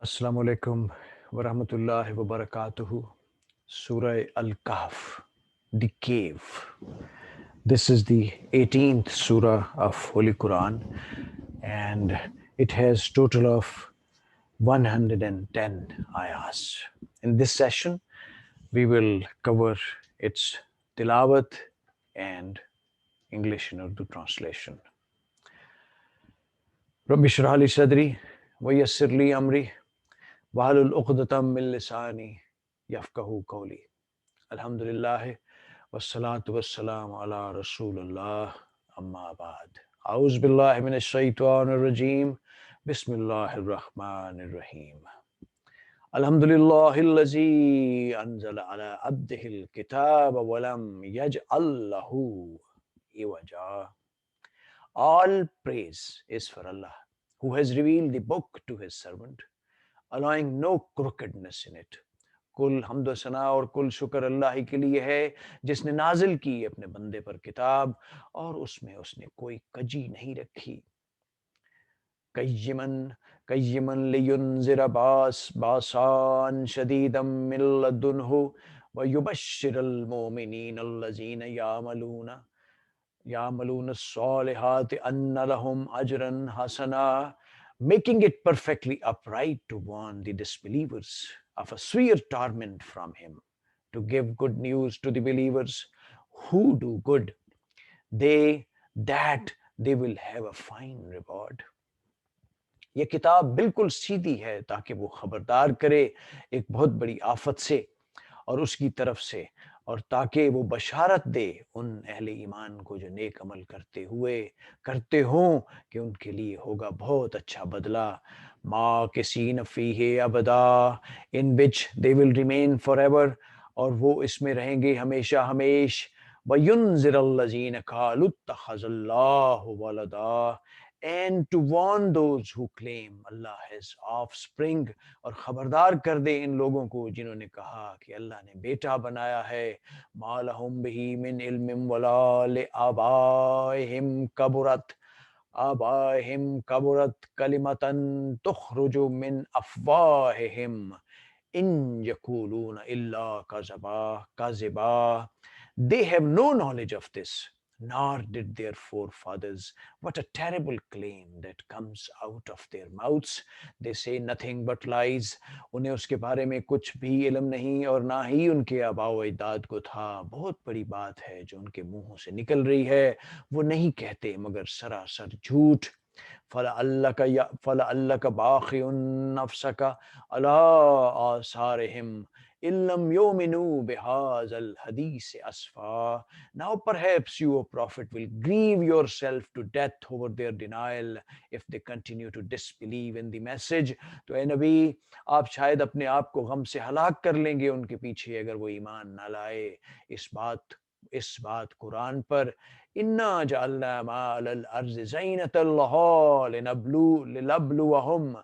Assalamu alaikum wa rahmatullahi wa barakatuhu. Surah Al Kahf, the cave. This is the 18th surah of Holy Quran, and it has total of 110 ayahs. In this session, we will cover its tilawat and English and Urdu translation. Rabbi shrah li sadri wa yassir li amri wahlul uqdatam min lisani yafqahu qawli. Alhamdulillah wassalatu wassalamu ala rasulillah amma ba'd. A'udhu billahi minash shaitanir rajim. Bismillahir rahmanir rahim. Alhamdulillahillazi anzala ala abdihil kitaba wa lam yaj'al lahu iwaja. All praise is for Allah, who has revealed the book to his servant, allowing no crookedness in it. कुल हम्द सना और कुल शुक्र अल्लाह ही के लिए है जिसने नाजिल की अपने बंदे पर किताब और उसमें उसने कोई कजी नहीं रखी. कय्यमन कय्यमन लियुनज़िर बासान शदीदम मिन लदुन्हु व युबश्शिरल मुमिनीन अल्लज़ीना यामलून अस्सालिहाति अन्ना लहुम अजरन हसना, making it perfectly upright to warn the disbelievers of a severe torment from him, to give good news to the believers who do good, that they will have a fine reward. ये किताब बिल्कुल सीधी है ताकि वो खबरदार करे एक बहुत बड़ी आफत से और उसकी तरफ से, और ताकि वो बशारत दे उन अहले ईमान को जो नेक अमल करते हों कि उनके लिए होगा बहुत अच्छा बदला. माँ के सीन फीहे अबदा, in which they will remain forever, और वो इसमें रहेंगे हमेशा हमेश. वयुनज़िरल्लज़ीन क़ालू इत्तख़ज़ल्लाहु वलदा, and to warn those who claim Allah has offspring, और खबरदार कर दे इन लोगों को जिन्होंने कहा कि अल्लाह ने बेटा बनाया है. मालहुम बिही मिन इल्मिम वला लिआबाइहिम कबुरत कलिमतन तुखरुजु मिन अफवाहिहिम इन यकूलून इल्ला काज़िबा. They have no knowledge of this, nor did their forefathers. What a terrible claim that comes out of their mouths. They say nothing but lies. उन्हें उसके बारे में कुछ भी इल्म नहीं और ना ही उनके आबाओ अजदाद को था. बहुत बड़ी बात है जो उनके मुंहों से निकल रही है, वो नहीं कहते मगर सरासर झूठ. फलअल्लक बाखिउन नफ्सक अला आसारिहिम illam yominu bihazal hadith asfa. Now perhaps you, O Prophet, will grieve yourself to death over their denial if they continue to disbelieve in the message. तो ए नबी, आप शायद अपने आप को गम से हलाक कर लेंगे उनके पीछे अगर वो ईमान ना लाए इस बात कुरान पर. इन्ना जअलना माअल अर्ज़ि ज़ीनतल लहा लिनब्लुवहुम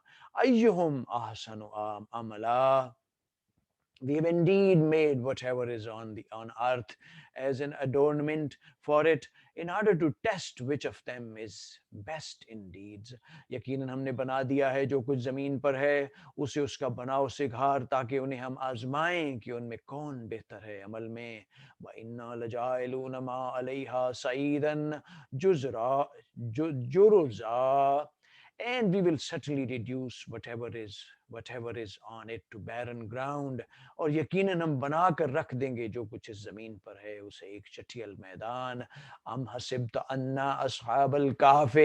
अय्युहुम अहसनु अमला. We have indeed made whatever is on earth as an adornment for it, in order to test which of them is best in deeds. यकीनन हमने बना दिया है जो कुछ जमीन पर है उसे उसका बनाओ सिगार, ताकि उन्हें हम आजमाएं कि उनमें कौन बेहतर है अमल में. वइन्ना लजाइलून मा अलैहा सईदन जुरुज़ा, and we will certainly reduce whatever is on it to barren ground. और यकीनन हम बना कर रख देंगे जो कुछ इस जमीन पर है उसे एक चटियल मैदान. अम हसिब्त अन्ना अस्हाबल कहफ़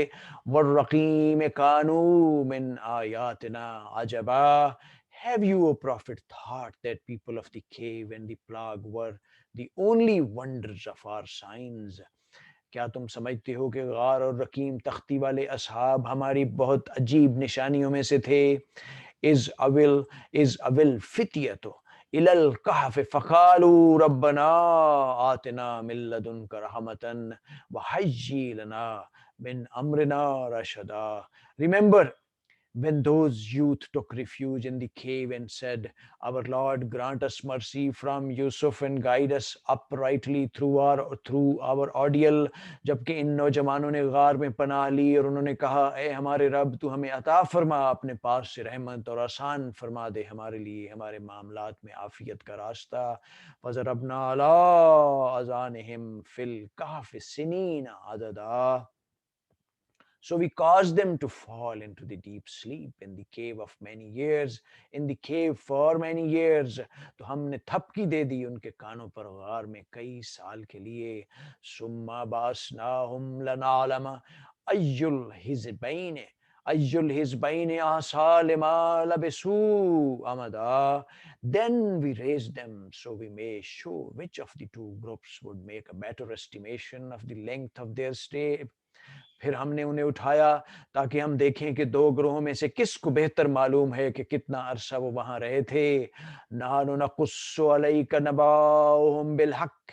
वर्रक़ीम कानू मिन आयातिना अजबा. Have you, O Prophet, thought that people of the cave and the plague were the only wonders of our signs? क्या तुम समझते हो कि गार और रकीम तख्ती वाले असहाब हमारी बहुत अजीब निशानियों में से थे. इज अविल फितियतो इलल कहफ फकालू रब्बना आतना मिन लदुनका रहमतन व हय्यि लना मिन अमरिना रशदा. Remember When those youth took refuge in the cave and said, "Our Lord, grant us mercy from Yusuf and guide us uprightly through our ordeal," जबकि इन नौजवानों ने गार में पनाह ली और उन्होंने कहा, ए हमारे रब, तू हमें अता फरमा अपने पास से रहमत और आसान फरमा दे हमारे लिए हमारे मामलात में आफियत का रास्ता। फज़रबना अला अज़ानिहिम fill कहफ़ सिनीना अददा, so we caused them to fall into the deep sleep in the cave of many years, in the cave for many years. तो हमने थपकी दे दी उनके कानों पर गार में कई साल के लिए। सुम्मा बासनाहुम लनालम अय्युल हिज़बैन अय्युल हिज़बैन ahsa lima labisu amada. Then we raised them so we may show which of the two groups would make a better estimation of the length of their stay. फिर हमने उन्हें उठाया ताकि हम देखें कि दो ग्रोहों में से किसको बेहतर मालूम है कि कितना अरसा वो वहां रहे थे। नानु नकुस्सु अलैका नबाउहुम बिल हक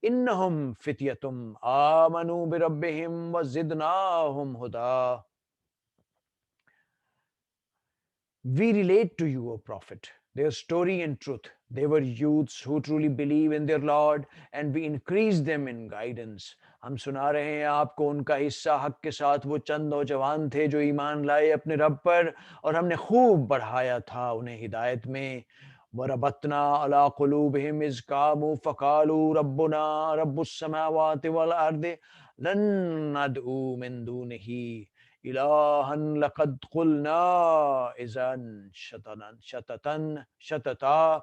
इन्नहुम फित्यतुम आमनु बिरब्बिहिम व जिदनाहुम हुदा। We relate to you, O Prophet, their story and truth. They were youths who truly believe in their Lord, and we increase them in guidance. हम सुना रहे हैं आपको उनका हिस्सा हक के साथ। वो चंद नौजवान थे जो ईमान लाए अपने रब पर, और हमने खूब बढ़ाया था उन्हें हिदायत में। वरबतना अला कुलूबिहिम इज़ कामू फ़कालू रब्बुना रब्बुस समावाति वल अर्दि लन नदऊ मिन दूनिही इलाहन लक़द क़ुलना isn't शतता.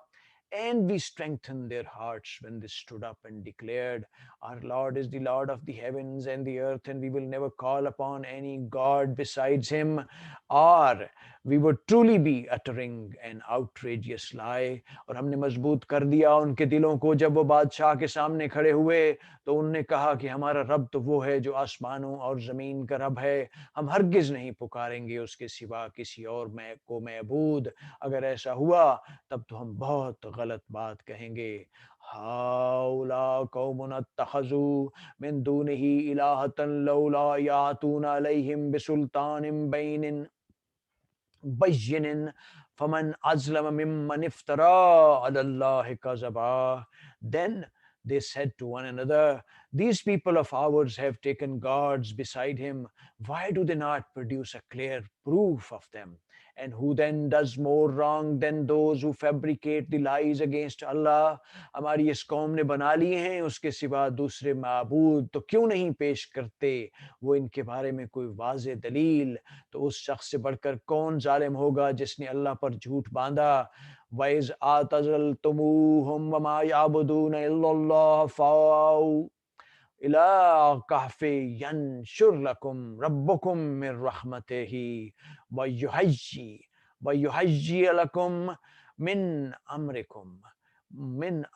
And we strengthened their hearts when they stood up and declared, "Our Lord is the Lord of the heavens and the earth, and we will never call upon any God besides Him, or we would truly be uttering an outrageous lie." और हमने मजबूत कर दिया उनके दिलों को जब वो बादशाह के सामने खड़े हुए तो उनने कहा कि हमारा रब तो वो है जो आसमानों और ज़मीन का रब है, हम हरगिज़ नहीं पुकारेंगे उसके सिवा किसी और को महबूद। अगर ऐसा हुआ तब तो हम बहुत गलत बात कहेंगे। हाउला कौमुन अत्तखज़ू मिन दूनिही इलाहतन लौला यातूना अलैहिम बिसुल्तानिम Benin बय्यिनिन फमन अज़लम मिम्मन इफ्तरा अलल्लाहि कज़बा. Then they said to one another, "These people of ours have taken gods beside him. Why do they not produce a clear proof of them? And who then does more wrong than those who fabricate the lies against Allah?" हमारी इस कौम ने बना लिए हैं उसके सिवा दूसरे माबूद, तो क्यों नहीं पेश करते वो इनके बारे में कोई वाज़े दलील। तो उस शख्स से बढ़कर कौन जालिम होगा जिसने अल्लाह पर झूठ बांधा। वैज़ आतज़लतुमूहुम वमा याबुदून इल्लल्लाह फ़ाऊ इला कहफ़े यंशुर लकुम रब्बुकुम मिर रहमतिही वयुहय्यि लकुम मिन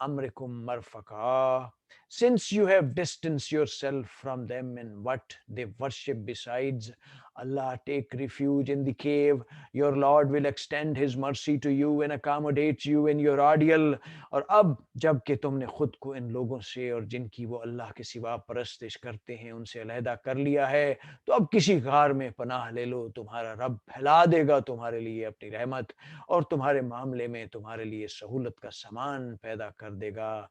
अम्रिकुम मरफ़क़ा. Since you have distanced yourself from them and what they worship besides Allah, take refuge in the cave. Your Lord will extend His mercy to you and accommodate you in your ordeal. और अब जबकि तुमने खुद को इन लोगों से और जिनकी वो अल्लाह के सिवा परस्तिश करते हैं उनसे अलहदा कर लिया है, तो अब किसी गार में पनाह ले लो, तुम्हारा रब फैला देगा तुम्हारे लिए अपनी रहमत और तुम्हारे मामले में तुम्हारे लिए सहूलत का सामान पैदा कर देगा।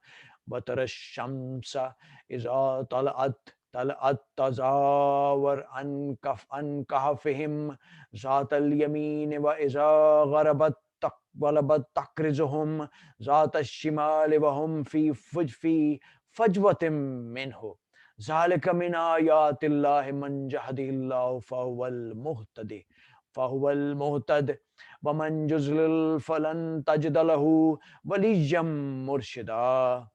बतर शम्सा इज़ा तलअत तलअत तज़ावर अन कहफ़िहिम ज़ातल यमीन व इज़ा गरबत गलबत तक़रिज़ुहुम ज़ात शिमाल व हुम फ़ी फ़जवतिम मिन्हु ज़ालिका मिन आयातिल्लाहि मन यहदिहिल्लाहु फ़हुवल मुहतद व मन युज़लिल फ़लन तजिद लहू वलिय्यम Murshida.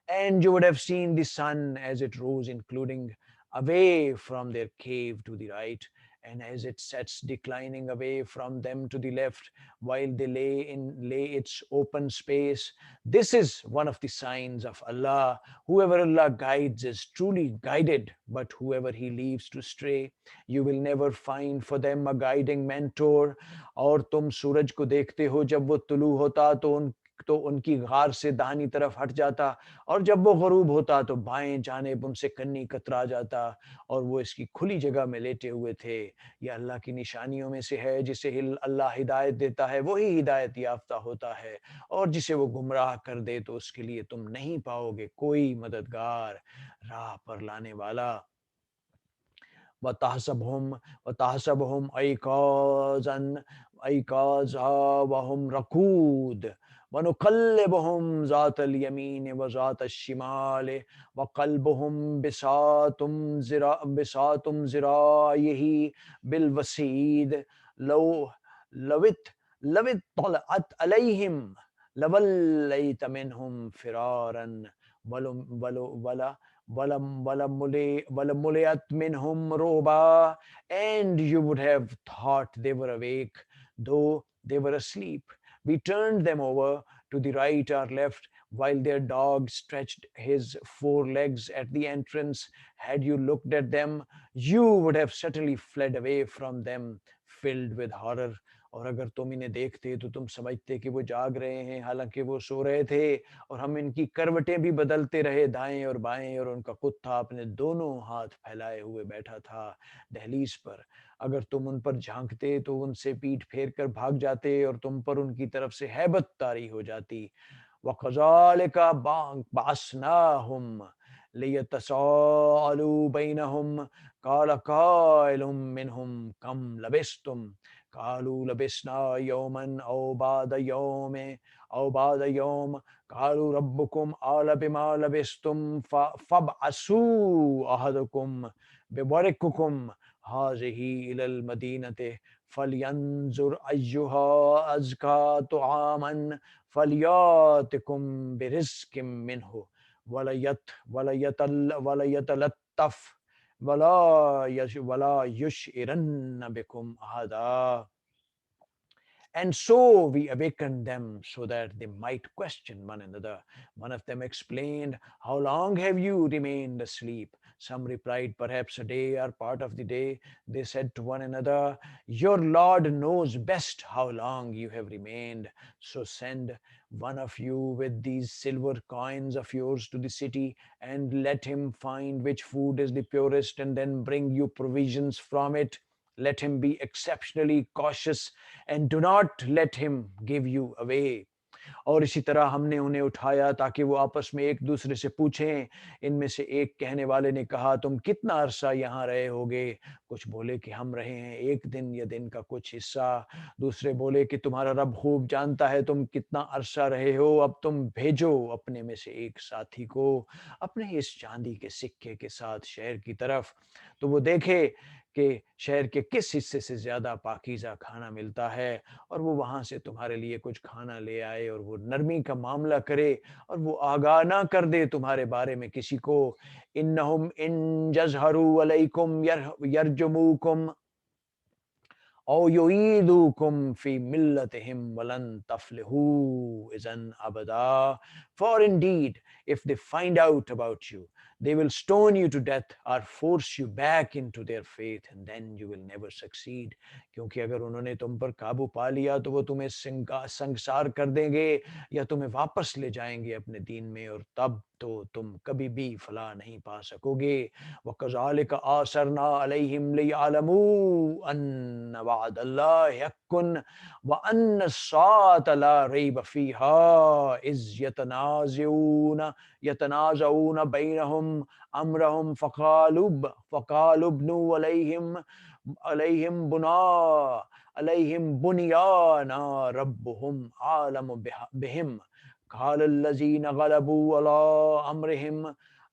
And you would have seen the sun as it rose, including away from their cave to the right, and as it sets declining away from them to the left, while they lay its open space. This is one of the signs of Allah. Whoever Allah guides is truly guided, but whoever He leaves to stray, you will never find for them a guiding mentor. और तुम सूरज को देखते हो जब वो तुलू होता तो तो उनकी गार से दाहिनी तरफ हट जाता, और जब वो गरूब होता तो बाएं जानिब उनसे कन्नी कतरा जाता, और वो इसकी खुली जगह में लेटे हुए थे। ये अल्लाह की निशानियों में से है, जिसे अल्लाह हिदायत देता है वही हिदायत याफ्ता होता है, और जिसे वो गुमराह कर दे तो उसके लिए तुम नहीं पाओगे कोई मददगार, राह पर लाने वाला। वतहसबहुम वतहसबहुम ऐकाज़न ऐकाज़ा वहुम रकूद वनुक़ल्लिबुहुम ज़ातल यमीन व ज़ातश शिमाल वक़ल्बुहुम बिसातुम ज़िराइही बिलवसीद लौ लवित लवित तलअत अलैहिम लवल्लैत मिनहुम फ़िरारन वलुम वलु वला وَلَمُلِئَتْ مِنْهُمْ رُعْبًا, and you would have thought they were awake, though they were asleep. We turned them over to the right or left, while their dog stretched his four legs at the entrance. Had you looked at them, you would have certainly fled away from them, filled with horror. और अगर तुम इन्हें देखते तो तुम समझते कि वो जाग रहे हैं, हालांकि वो सो रहे थे, और हम इनकी करवटें भी बदलते रहे दाएं और बाएं, और उनका कुत्ता अपने दोनों हाथ फैलाए हुए बैठा था दहलीज पर। अगर तुम उन पर झांकते तो उनसे पीठ फेर कर भाग जाते, और तुम पर उनकी तरफ से हैबत तारी हो जाती। वक़ज़ालिका बअसनाहुम लियतसाअलू बैनहुम क़ाल क़ाइलुम मिनहुम कम लबिस्तुम क़ालू लबिस्ना यौमन औ बाद यौम क़ालू रब्बुकुम आला बिमा लबिस्तुम फबअसू अहदकुम बिवरिकुकुम हाज़िही इलल मदीनति फलयंजुर अय्युहा अज़का तुआमन फलयातिकुम बिरिज़्क़िम मिन्हु वलयतलत्तफ़ वला युशइरन्न बिकुम अहदा. And so we awakened them so that they might question one another. One of them explained, "How long have you remained asleep?" Some replied, "Perhaps a day or part of the day." They said to one another, "Your Lord knows best how long you have remained. So send one of you with these silver coins of yours to the city, and let him find which food is the purest, and then bring you provisions from it. Let him be exceptionally cautious, and do not let him give you away." और इसी तरह हमने उन्हें उठाया ताकि वो आपस में एक दूसरे से पूछें। इनमें से एक कहने वाले ने कहा, "तुम कितना अरसा यहाँ रहे होगे?" कुछ बोले कि हम रहे हैं एक दिन या दिन का कुछ हिस्सा। दूसरे बोले कि तुम्हारा रब खूब जानता है तुम कितना अरसा रहे हो। अब तुम भेजो अपने में से एक साथी को अपने इस चांदी के सिक्के के साथ शहर की तरफ, तो वो देखे कि शहर के किस हिस्से से ज्यादा पाकीज़ा खाना मिलता है, और वो वहां से तुम्हारे लिए कुछ खाना ले आए, और वो नरमी का मामला करे, और वो आगाह ना कर दे तुम्हारे बारे में किसी को। इन्नहुम इन जज़हरू अलैकुम यरजुमुकुम औ युईदुकुम फी मिल्लतिहिम वलन तफ्लिहू isn't अबदा. For indeed, if they find out about you, they will stone you to death or force you back into their faith, and then you will never succeed. क्योंकि अगर उन्होंने तुम पर काबू पा लिया तो वो तुम्हें संसार कर देंगे, या तुम्हें वापस ले जाएंगे अपने दीन में, और तब तो तुम कभी भी फलाह नहीं पा सकोगे। वकज़ालिक आसरना अलैहिम लियअलमू अन्न वअदल्लाहि हक्कुन व अन्न अस्साअत ला रैब फीहा इज़ यतनाज़ऊन बैनहुम अम्रहुम फ़क़ालुब्नु अलैहिम बुनियाना रब्बुहुम आलमु बिहिम क़ाल अल्लज़ीना ग़लबू अला अम्रिहिम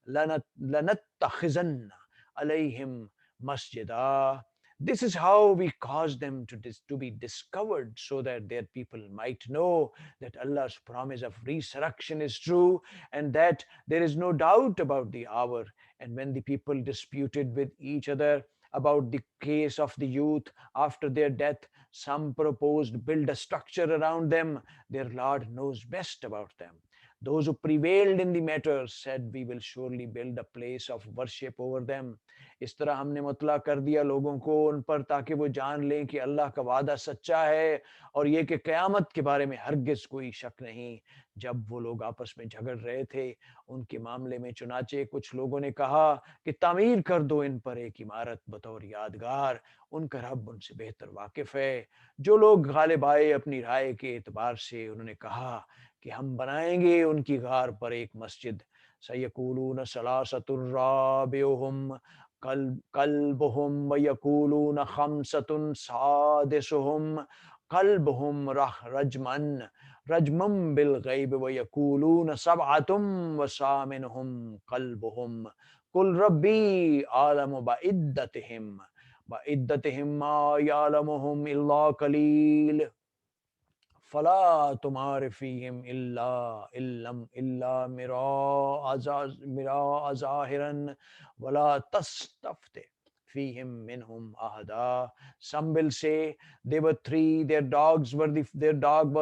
लनत्तख़िज़न्न अलैहिम मस्जिदा. This is how we caused them to be discovered, so that their people might know that Allah's promise of resurrection is true, and that there is no doubt about the hour. And when the people disputed with each other about the case of the youth after their death, some proposed build a structure around them. Their Lord knows best about them. Those who prevailed in the matter said, we will surely build a place of worship over them. इस तरह हमने मुतला कर दिया लोगों को उन पर ताकि वो जान लें कि अल्लाह का वादा सच्चा है और ये कि क़यामत के बारे में हरगिज़ कोई शक नहीं। जब वो लोग आपस में झगड़ रहे थे उनके मामले में चुनाचे कुछ लोगों ने कहा कि तामीर कर दो इन पर एक इमारत बतौर यादगार। उनका रब उनसे बेहतर वाकिफ है। जो लोग गालिब आए अपनी राय के एतबार से उन्होंने कहा कि हम बनाएंगे उनकी गार पर एक मस्जिद। सयकूलून सलासतुर राबिउहुम कल्बुहुम व यकूलून खमसतुन सादिसुहुम कल्बुहुम रजमन रजमम बिल गैब व यकूलून सबअतुम व सामिनहुम कल्बुहुम कुल रब्बी आलम बइद्दतिहिम मा यालमुहुम इल्ला कलील फला तुम्हारे फीहिम इल्ला मिरा अजाहिरन वला तस्तफ्ते फीहिम मिनहुम अहदा। Some will say they were three, their dog was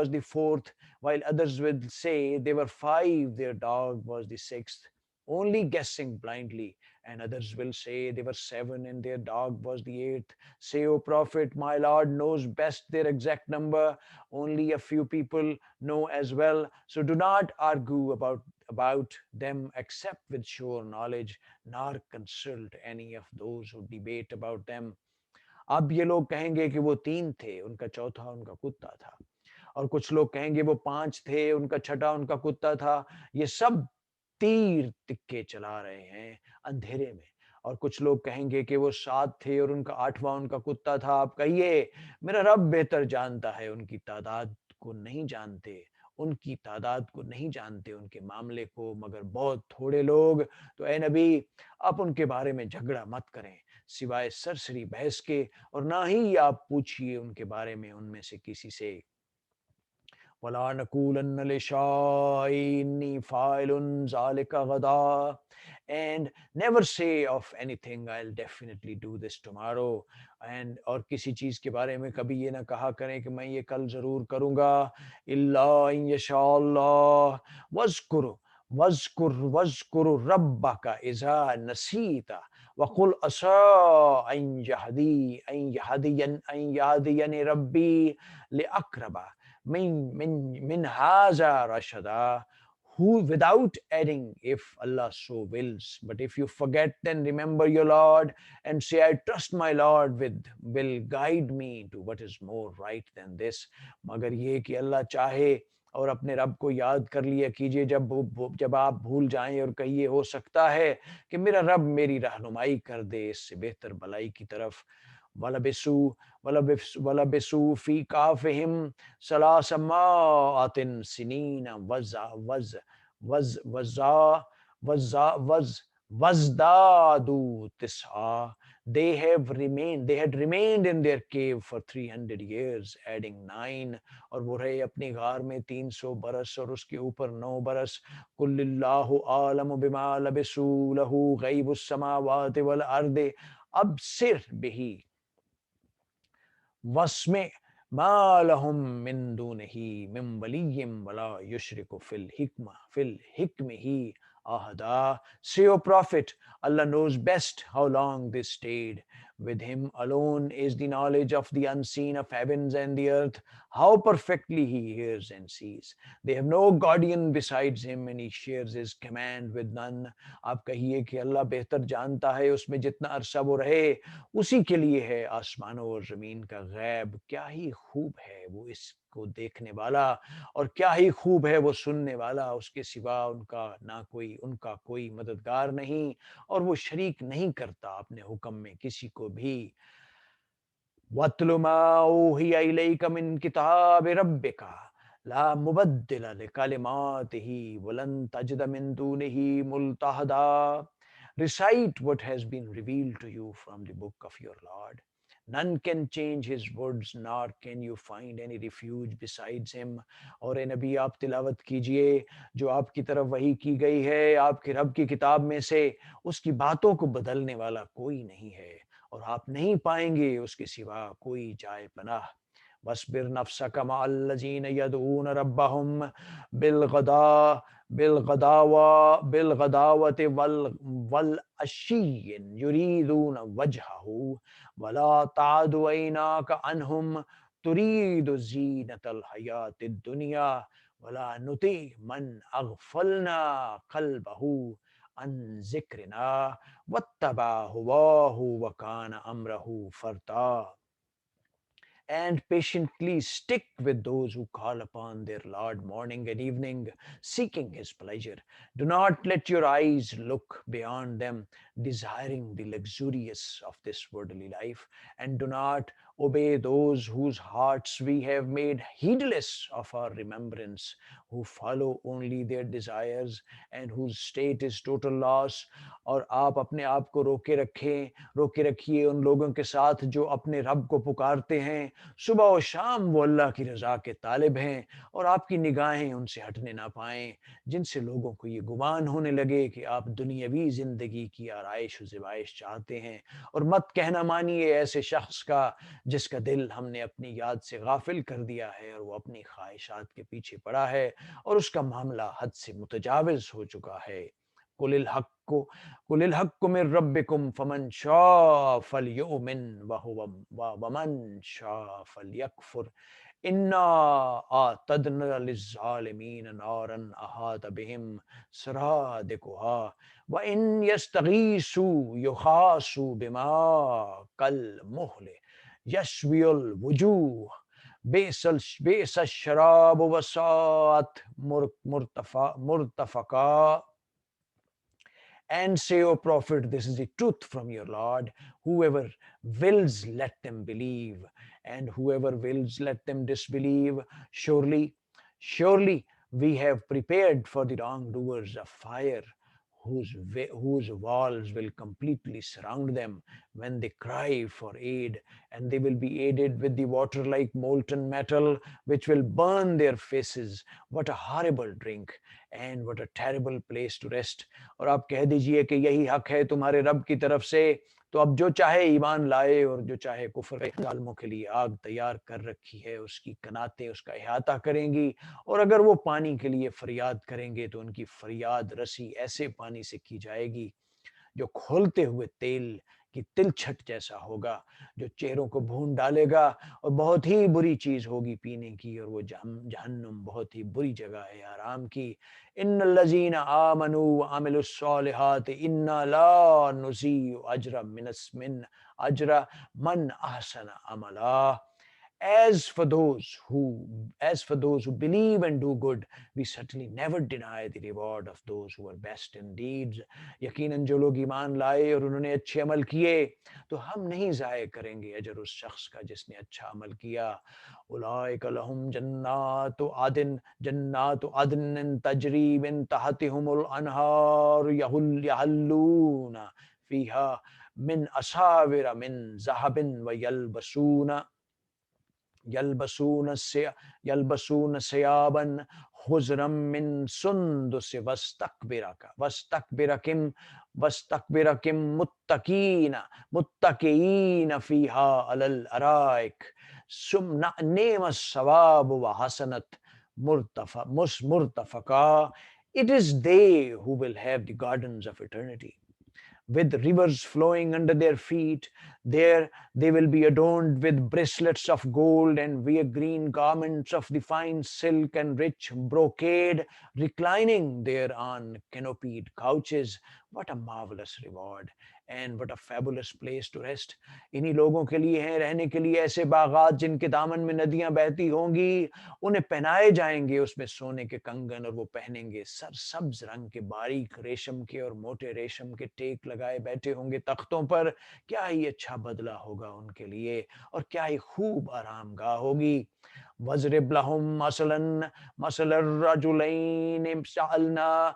the fourth, while others will say they were five, their dog was the sixth, only guessing blindly. And others will say they were seven and their dog was the eighth. Say, O Prophet, my Lord knows best their exact number. Only a few people know as well. So do not argue about them except with sure knowledge, nor consult any of those who debate about them. अब ये लोग कहेंगे कि वो तीन थे उनका चौथा उनका कुत्ता था, और कुछ लोग कहेंगे वो पांच थे उनका छठा उनका कुत्ता था। ये सब तीर तिक्के चला रहे हैं अंधेरे में। और कुछ लोग कहेंगे कि वो सात थे और उनका आठवां उनका कुत्ता था। आप कहिए मेरा रब बेहतर जानता है, उनकी तादाद को नहीं जानते, उनकी तादाद को नहीं जानते, उनके मामले को मगर बहुत थोड़े लोग। तो ए नबी आप उनके बारे में झगड़ा मत करें सिवाय सरसरी बहस के, और ना ही आप पूछिए उनके बारे में उनमें से किसी से। वला नकूलन्न लिशाइनी फाइलुन ज़ालिका गदा, and never say of anything I'll definitely do this tomorrow, and और किसी चीज के बारे में कभी ये ना कहा करें कि मैं ये कल जरूर करूंगा। इल्ला इन यशाअल्लाह वज़कुर वज़कुर वज़कुर रब्बका इज़ा नसीता वकुल असा अन यहदियन रब्बी लिअक़रबा min haza rashada, who without adding, if Allah so wills. But if you forget, then remember your Lord and say, I trust my Lord will guide me to what is more right than this. मगर ये कि अल्लाह चाहे और अपने रब को याद कर लिया कीजिए जब आप भूल जाएं और कहिए हो सकता है कि मेरा रब मेरी रहनुमाई कर दे इससे बेहतर भलाई की तरफ। वलबिसु वलबिसु फी काफिहिम सलासमातिन सिनीना वज़ा was वज़दादु तिसआ। They had remained in their cave for 300 years, adding 9, और वो रहे अपनी गार में 300 बरस और उसके ऊपर 9 बरस। कुल्लिल्लाहु आलमु बिमा लबिसु लहू गैबुस समावाति वल अर्दि अबसिर बिही वस्मे मा लहुम मिन दूनिही मिन वलिय्यिन वला युशरिकु fill हिक्मिही ahada. Say, O Prophet, Allah knows best how long they stayed. With him alone is the knowledge of the unseen of heavens and the earth, how perfectly he hears and sees. They have no guardian besides him and he shares his command with none. आप कहिए कि अल्लाह बेहतर जानता है उसमें जितना अरसा वो रहे, उसी के लिए है आसमानों और जमीन का गैब। क्या ही खूब है वो इसको देखने वाला और क्या ही खूब है वो सुनने वाला। उसके सिवा उनका कोई मददगार नहीं और वो शरीक नहीं करता अपने हुक्म में किसी को भी। वत्लु मा ऊहिया इलैका मिन किताबि रब्बिका ला मुबद्दिला लिकलिमातिही वलन तजिद मिन दूनिही मुल्तहदा। Recite what has been revealed to you from the book of your Lord. None can change his words, nor can you find any refuge besides him. और ए नबी आप तिलावत कीजिए जो आपकी तरफ वही की गई है आपके रब की किताब में से, उसकी बातों को बदलने वाला कोई नहीं है और आप नहीं पाएंगे उसके सिवा कोई जाए पनाह। वस्बिर नफ्सक मअल्लज़ीन यदऊन रब्बहुम बिलगदा بالغداوة والعشي يريدون وجهه ولا تعد عيناك عنهم تريد زينة الحياة الدنيا ولا نطيع من أغفلنا قلبه عن ذكرنا واتبع هواه وكان أمره فرطا. And patiently stick with those who call upon their Lord morning and evening, seeking His pleasure. Do not let your eyes look beyond them, desiring the luxurious of this worldly life, and do not obey those whose hearts we have made heedless of our remembrance, who follow only their desires and whose state is total loss. और आप अपने आप को रोके रखिए उन लोगों के साथ जो अपने रब को पुकारते हैं, सुबह और शाम वो अल्लाह की रज़ा के तालिब हैं, और आपकी निगाहें उनसे हटने ना पाएं, जिनसे लोगों को ये गुमान होने लगे कि आप दुनियावी ज़िंदगी की आराइश व ज़िबाइश चाहते हैं। और मत कहना मानिए ऐसे शख्स का जिसका दिल हमने अपनी याद से गाफिल कर दिया है और वो अपनी ख्वाहिशात के पीछे पड़ा है और उसका मामला हद से मुतजाविज हो चुका है। कुलिल हक को कुलिल हक मिर रब्बिकुम फमन शा फलयुमिन वमन शा फलयकफुर इन्ना आतदना लिज़्ज़ालिमीन नारन अहात बिहिम सरादिकुहा व इन यस्तगीसु युखासु बिमा कल मुहल यशवियुल वुजूह बेसल शराब वसात मुर्तफका. And say, O Prophet, this is the truth from your Lord. Whoever wills, let them believe, and whoever wills, let them disbelieve. Surely, we have prepared for the wrongdoers a fire whose walls will completely surround them when they cry for aid, and they will be aided with the water like molten metal, which will burn their faces. What a horrible drink, and what a terrible place to rest. और आप कह दीजिए कि यही हक है तुम्हारे रब की तरफ से, तो अब जो चाहे ईमान लाए और जो चाहे कुफर करे, जालिमों के लिए आग तैयार कर रखी है, उसकी कनातें उसका इहाता करेंगी, और अगर वो पानी के लिए फरियाद करेंगे तो उनकी फरियाद रसी ऐसे पानी से की जाएगी जो खोलते हुए तेल की तिलछट जैसा होगा, जो चेहरों को भून डालेगा, और बहुत ही बुरी चीज होगी पीने की, और वो जहन्नुम बहुत ही बुरी जगह है आराम की. इन्नल्लज़ीना आमनू व अमिलुस्सॉलिहात इन्ना ला नुज़ीउ अजरा मन अहसन अमला. As for those who believe and do good, we certainly never deny the reward of those who are best in deeds. यकीनन जो लोग ईमान लाए और उन्होंने अच्छे अमल किए, तो हम नहीं ज़ाय करेंगे अजर उस शख्स का जिसने अच्छा अमल किया. उलाइका लहुम जन्नातु अदन तजरी मिन तहतिहुमुल अनहार यहल्लूना फीहा मिन असाविर मिन ज़हबिन व यल्बसून से यल्बसून सयाबन खुजरम मिन सुंदुस वस्तकबिरकिम मुत्तकीन फीहा अलल अराइक सुम नेम सवाब व Hasnat मुर्तफका. It is they who will have the gardens of eternity, with rivers flowing under their feet. There they will be adorned with bracelets of gold and wear green garments of the fine silk and rich brocade, reclining there on canopied couches. What a marvelous reward, and what a fabulous place to rest. इन्हीं लोगों के लिए हैं रहने के लिए ऐसे बागात जिनके दामन में नदियां बहती होंगी, उन्हें पहनाए जाएंगे उसमें सोने के कंगन, और वो पहनेंगे सरसब्ज रंग के बारीक रेशम के और मोटे रेशम के टेक लगाए बैठे होंगे तख्तों पर. क्या ही अच्छा बदला होगा उनके लिए, और क्या ही खूब आरामगाह होगी. वज़रिब लहुम मसलन रजुलैन सअलना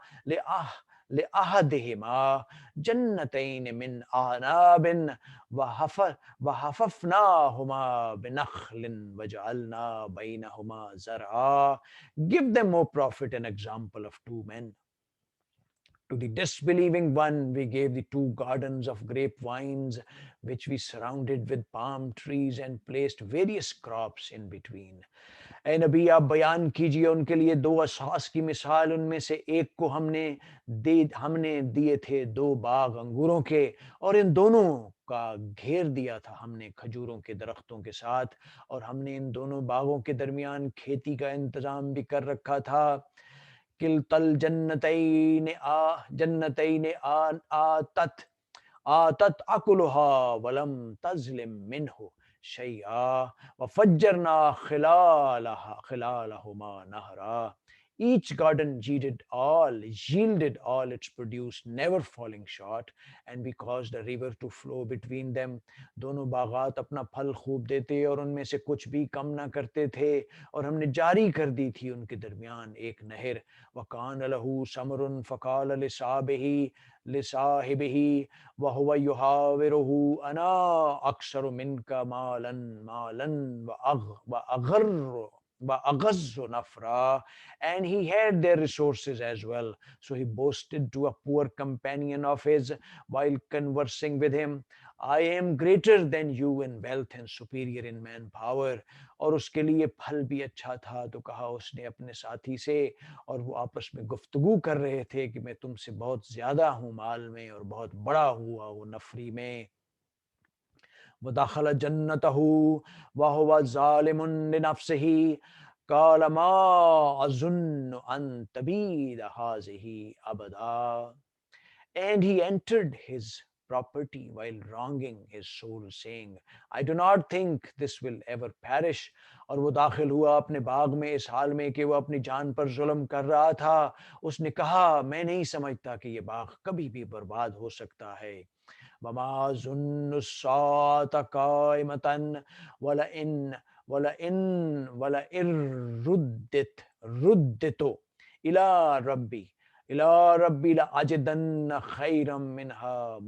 लिअहदिहिमा जन्नतैन मिन आनाबिन वहफफनाहुमा बिनखलिन वजअलना बैनहुमा ज़रआ. Give them, O Prophet, an example of two men. To the disbelieving one, we gave the two gardens of grapevines, which we surrounded with palm trees and placed various crops in between. ए नबी आप बयान कीजिए उनके लिए दो अशखास की मिसाल, उनमें से एक को हमने दिए थे दो बाग अंगूरों के, और इन दोनों का घेर दिया था हमने खजूरों के दरख्तों के साथ, और हमने इन दोनों बागों के दरमियान खेती का इंतजाम भी कर रखा था। किलतल जन्नतैन आतत आतत अकुलहा वलम तज़लिम मिन्हु शैआ वफज्जरना खिलालहुमा नहरा। Each garden yielded all its produce, never falling short, and we caused a river to flow between them. दोनों बागात अपना फल खूब देते और उनमें से कुछ भी कम ना करते थे, और हमने जारी कर दी थी उनके दरमियान एक नहर। वकान लहू समरुन फ़काल लिसाहिबिही वहुव युहाविरुहु अना अक्सर मिनका मालन व nafra, and he had their resources as well. So he boasted to a poor companion of his while conversing with him, I am greater than you in wealth and superior in manpower. और उसके लिए फल भी अच्छा था, तो कहा उसने अपने साथी से, और वो आपस में गुफ्तगू कर रहे थे कि मैं तुमसे बहुत ज्यादा हूँ माल में और बहुत बड़ा हुआ वो नफरी में। वदखल जन्नतहु वहुव ज़ालिमुन लिनफ्सिही क़ाल मा अज़ुन्नु अन तबीद हाज़िही अबदा। And he entered his property while wronging his soul, saying, I do not think this will ever perish. और वो दाखिल हुआ अपने बाग में इस हाल में कि वो अपनी जान पर जुल्म कर रहा था। उसने कहा, मैं नहीं समझता कि ये बाग कभी भी बर्बाद हो सकता है। वमा जुन्नुस्सात काइमतन वला इन वला इन वला इर रुद्दितो इला रब्बी इला रब्बी ला अजदन खैरम Minha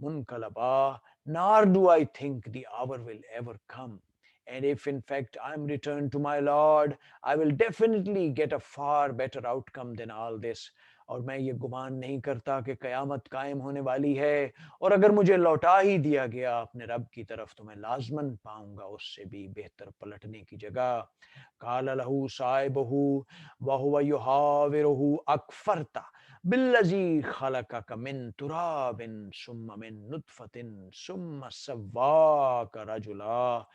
munkalaba, nor do I think the hour will ever come. And if in fact I am returned to my Lord, I will definitely get a far better outcome than all this. और मैं ये गुमान नहीं करता कि क़यामत कायम होने वाली है, और अगर मुझे लौटा ही दिया गया अपने रब की तरफ तो मैं लाजमन पाऊंगा उससे भी बेहतर पलटने की जगह। काल लहू साइबहू वहुव युहाविरुहु अकफरता बिल्लज़ी खलकक मिन तुराबिन सुम्मा मिन नुतफतिन सुम्मा सव्वाक Rajula.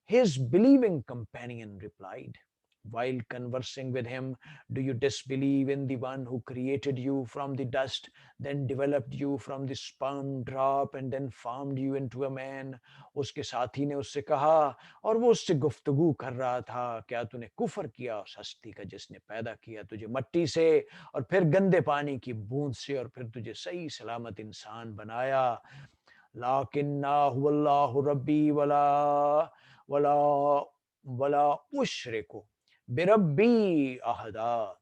His believing companion replied, while conversing with him, do you disbelieve in the one who created you from the dust, then developed you from the sperm drop, and then formed you into a man? उसके साथी ने उससे कहा, और वो उससे गुफ्तगू कर रहा था, क्या तूने कुफर किया उस हस्ती का जिसने पैदा किया तुझे मट्टी से और फिर गंदे पानी की बूंद से और फिर तुझे सही सलामत इंसान बनाया। लाकिन्ना हुवल्लाहु रब्बी वला वला वला उशरिकु बिरब्बी अहदा।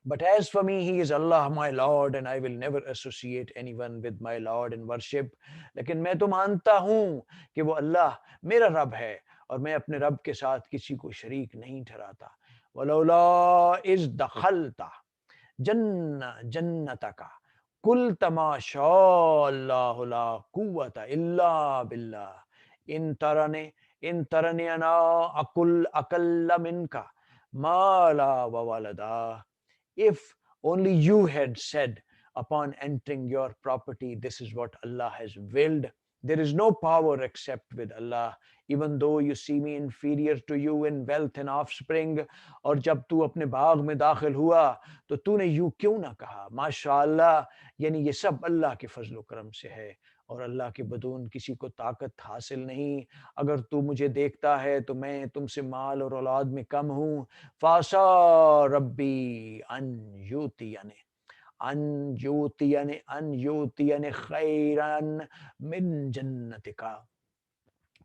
But as for me, He is Allah, my Lord, and I will never associate anyone with my Lord in worship. लेकिन मैं तो मानता हूँ कि वो अल्लाह मेरा रब है, और मैं अपने रब के साथ किसी को शरीक नहीं ठहराता। वलौला इज़ दखलता जन्नतका कुल तमाशा अल्लाह ला कुव्वता इल्ला बिल्लाह इन तरने अना अकुल अकल्ला मिनका माला व वलदा। If only you had said upon entering your property, this is what Allah has willed. There is no power except with Allah. Even though you see me inferior to you in wealth and offspring, और जब तू अपने बाग में दाखिल हुआ तो तूने यूं क्यों ना कहा माशाअल्लाह, यानी ये सब अल्लाह के फजल करम से है, और अल्लाह के बदून किसी को ताकत हासिल नहीं। अगर तू मुझे देखता है तो मैं तुमसे माल और औलाद में कम हूँ। फासा रब्बी अन खैरन मिन जन्नतिका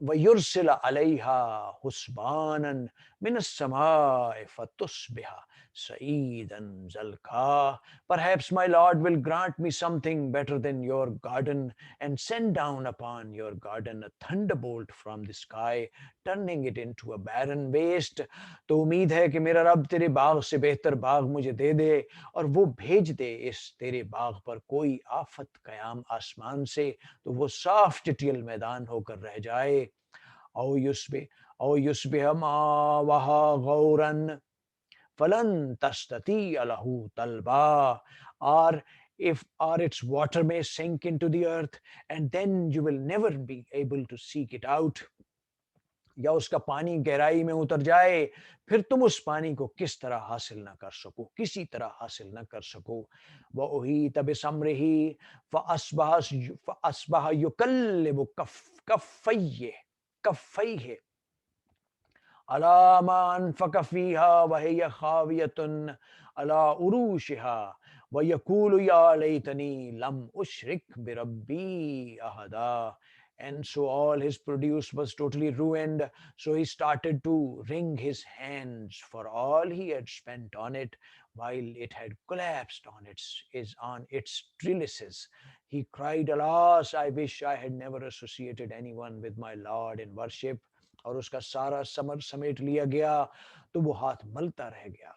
वयुरसिल अलैहा हुस्बानन मिनस्समाए फतुस्बिहा सईदन ज़ल्का। Perhaps my Lord will grant me something better than your garden and send down upon your garden a thunderbolt from the sky, turning it into a barren waste. तो उम्मीद है कि मेरा रब तेरे बाग से बेहतर बाग मुझे दे दे, और वो भेज दे इस तेरे बाग पर कोई आफत कयाम आसमान से, तो वो साफ टिटियल मैदान होकर रह जाए। औ युस्बि औ युस्बिह मावहा Gauran falan tastati alahu talba, or if or its water may sink into the earth and then you will never be able to seek it out, या उसका पानी गहराई में उतर जाए फिर तुम उस पानी को किस तरह हासिल ना कर सको, किसी तरह हासिल ना कर सको। वह उही तब समरही फअस्बह युकल्लिबु कफ़ैहि कफ़ैहि अला मा अनफ़क़ फ़ीहा व हिय ख़ावियतुन अला उरूशिहा व यक़ूलु या लैतनी lump उशरिक बिरब्बी अहदा। And so all his produce was totally ruined. So he started to wring his hands for all he had spent on it, while it had collapsed on its trellises. He cried, "Alas, I wish I had never associated anyone with my Lord in worship." और उसका सारा summer समेट लिया गया तो वो हाथ मलता रह गया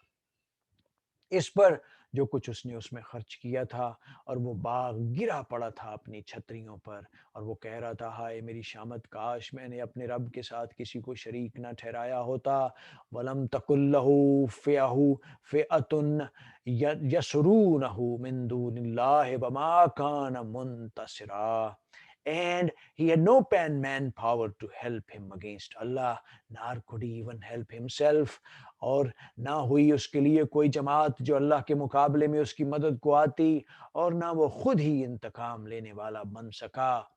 इस पर जो कुछ उसने उसमें खर्च किया था, और वो बाग गिरा पड़ा था अपनी छतरियों पर, और वो कह रहा था, हाय मेरी शामत, काश मैंने अपने रब के साथ किसी को शरीक न ठहराया होता। वलम तकुल्लहु फ़ियहु फ़िअतुन यसरूनहु मिन दूनिल्लाहि वमा कान मुंतसिरा। And he had no manpower to help him against Allah, nor could he even help himself. और ना हुई उसके लिए कोई जमात जो अल्लाह के मुकाबले में उसकी मदद को आती, और ना वो खुद ही इंतकाम लेने वाला बन सका।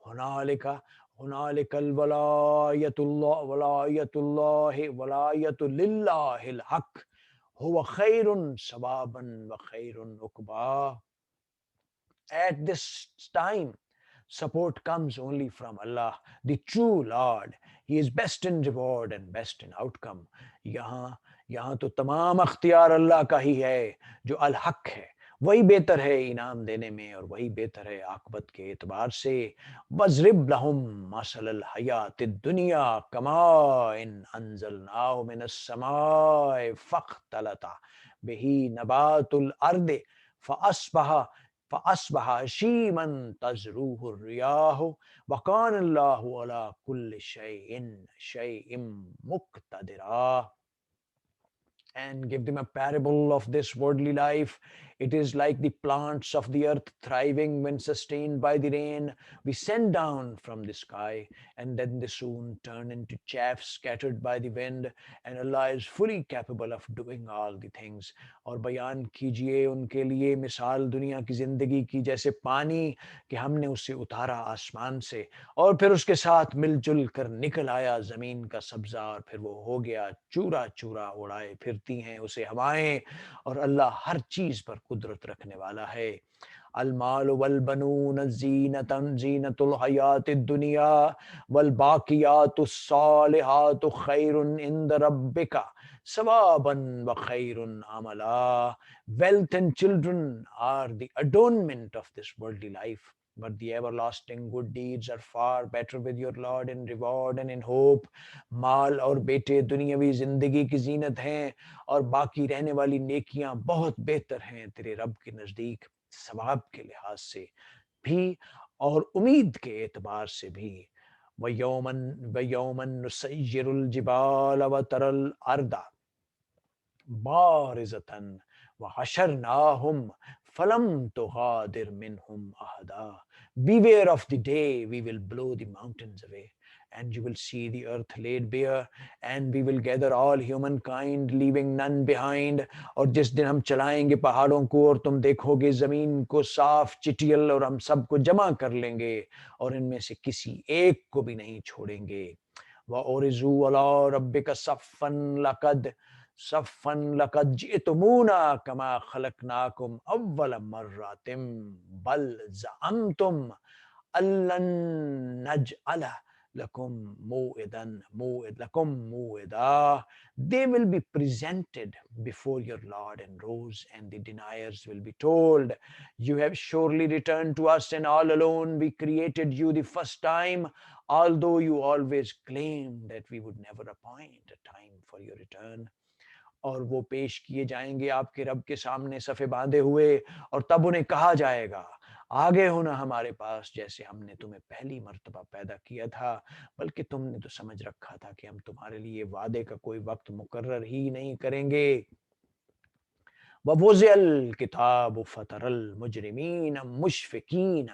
हुनालिका हुनालिकल वलायतुल्लाह वलायतुल्लाहि वलायतुलिल्लाहिल हक हुवा खैरुन सवाबन व Khairun उकबा। At this time, support comes only from Allah, the true Lord. He is best in reward and best in outcome. यहाँ यहाँ तो तमाम अख्तियार अल्लाह का ही है जो अल हक है, वही बेहतर है इनाम देने में और वही बेहतर है आकबत के एतबार से। वज़रिब लहुम मसलल हयातिद दुनिया कमा इन अंजलनाहु मिनस समाए फख्तलता बिही नबातुल अर्दे फ़अस्बहा फ़अस्बह हशीमन तज़रूहु रियाहु वकान अल्लाहु अला कुल्लि शैइन मुक़तदिरा। And give them a parable of this worldly life. It is like the plants of the earth thriving when sustained by the rain we send down from the sky, and then they soon turn into chaff scattered by the wind, and Allah is fully capable of doing all the things. और बयान कीजिए उनके लिए मिसाल दुनिया की जिंदगी की, जैसे पानी कि हमने उसे उतारा आसमान से और फिर उसके साथ मिलजुल कर निकल आया जमीन का सब्जा, और फिर वो हो गया चूरा चूरा, उड़ाए फिरती हैं उसे हवाएं, और अल्लाह हर चीज पर कुदरत रखने वाला है। अलमाल वल बनून जीनतन जीनतुल हयातिद दुनिया वल बाकियातुस सालिहातु खैरुन इंद रब्बिका सवाबन व खैरुन अमला। Wealth and children are the adornment of this worldly life, but the everlasting good deeds are far better with your Lord in reward and in hope. माल और बेटे दुनियावी जिंदगी की जीनत हैं, और बाकी रहने वाली नेकियां बहुत बेहतर हैं तेरे रब के नजदीक, सवाब के लिहाज से भी और उम्मीद के एतबार से भी। वयौमन नुसय्यिरुल जिबाल व तरल अर्दा बारिज़तन व हशरनाहुम फलम तुगादिर मिनहुम अहदा। Beware of the day we will blow the mountains away, and you will see the earth laid bare, and we will gather all humankind, leaving none behind. और जिस दिन हम चलाएंगे पहाड़ों को और तुम देखोगे जमीन को साफ चिटियल, और हम सबको जमा कर लेंगे और इनमें से किसी एक को भी नहीं छोड़ेंगे। वओरिज़ू अला रब्बिका सफ़न लक़द जिअतमूना कमा खलक़नाकुम अव्वल मर्रतिम बल ज़अमतुम Allen नजअल लकुम मौइदा। They will be presented before your Lord in rows, and the deniers will be told, you have surely returned to us, and all alone we created you the first time, although you always claimed that we would never appoint a time for your return. और वो पेश किए जाएंगे आपके रब के सामने सफ़े बांधे हुए, और तब उन्हें कहा जाएगा, आ गए हो ना हमारे पास जैसे हमने तुम्हें पहली मर्तबा पैदा किया था, बल्कि तुमने तो समझ रखा था कि हम तुम्हारे लिए वादे का कोई वक्त मुकर्रर ही नहीं करेंगे। ववुज़िअल किताब फतरल मुजरिमीन मुशफिकीन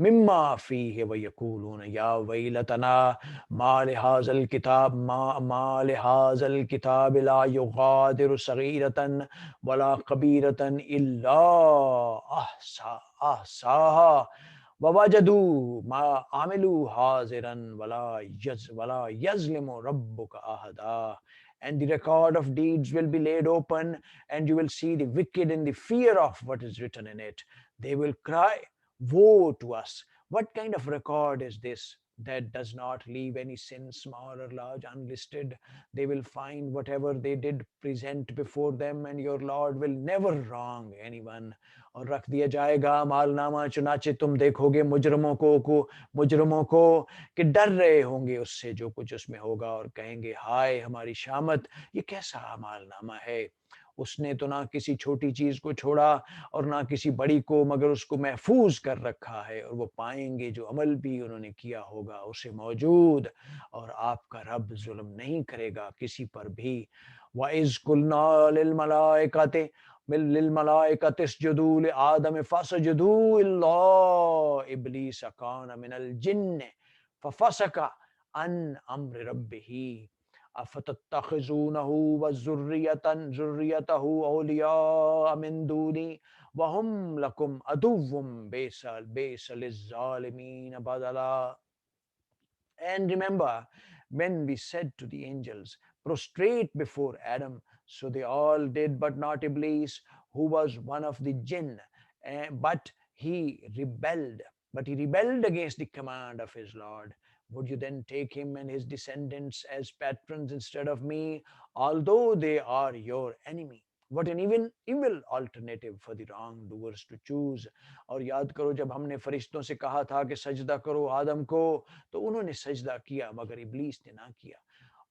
मिम्मा फीहि वयकूलून या वैलतना मा लिहाज़ल किताब ला युगादिरु सगीरतन वला कबीरतन इल्ला अहसाहा ववजदू मा आमिलू हाज़िरन वला यज़लिमु रब्बुका अहदा। And the record of deeds will be laid open, and you will see the wicked in the fear of what is written in it. They will cry, woe to us! What kind of record is this that does not leave any sin, small or large, unlisted? They will find whatever they did present before them, and your Lord will never wrong anyone. और रख दिया जाएगा मालनामा, चुनाचे तुम देखोगे मुजरमों को कि डर रहे होंगे उससे जो कुछ उसमें होगा, और कहेंगे हाय हमारी शामत, ये कैसा मालनामा है। उसने तो ना किसी छोटी चीज को छोड़ा और ना किसी बड़ी को, मगर उसको महफूज कर रखा है, और वो पाएंगे जो अमल भी उन्होंने किया होगा उसे मौजूद। और आपका रब जुल्म नहीं करेगा किसी पर भी। वइज़ कुल्ना लिल मलाइकति लिलमलाइकतिस्जुदू लिआदम फसजुदू इल्ला इब्लीस कान मिनल जिन्न फफसका अन अम्र रब्बिही अफतत्तखिज़ूनहु ज़ुर्रियतहु औलिया मिन दूनी वहुम लकुम अदुव्वुम बिसा लिज़्ज़ालिमीन बदला। And remember, when we said to the angels, prostrate before Adam, so they all did, but not Iblis, who was one of the jinn. But he rebelled. But he rebelled against the command of his Lord. Would you then take him and his descendants as patrons instead of me, although they are your enemy? What an even evil alternative for the wrongdoers to choose. और याद करो जब हमने फरिश्तों से कहा था कि सजदा करो आदम को, तो उन्होंने सजदा किया मगर इब्लीस ने ना किया।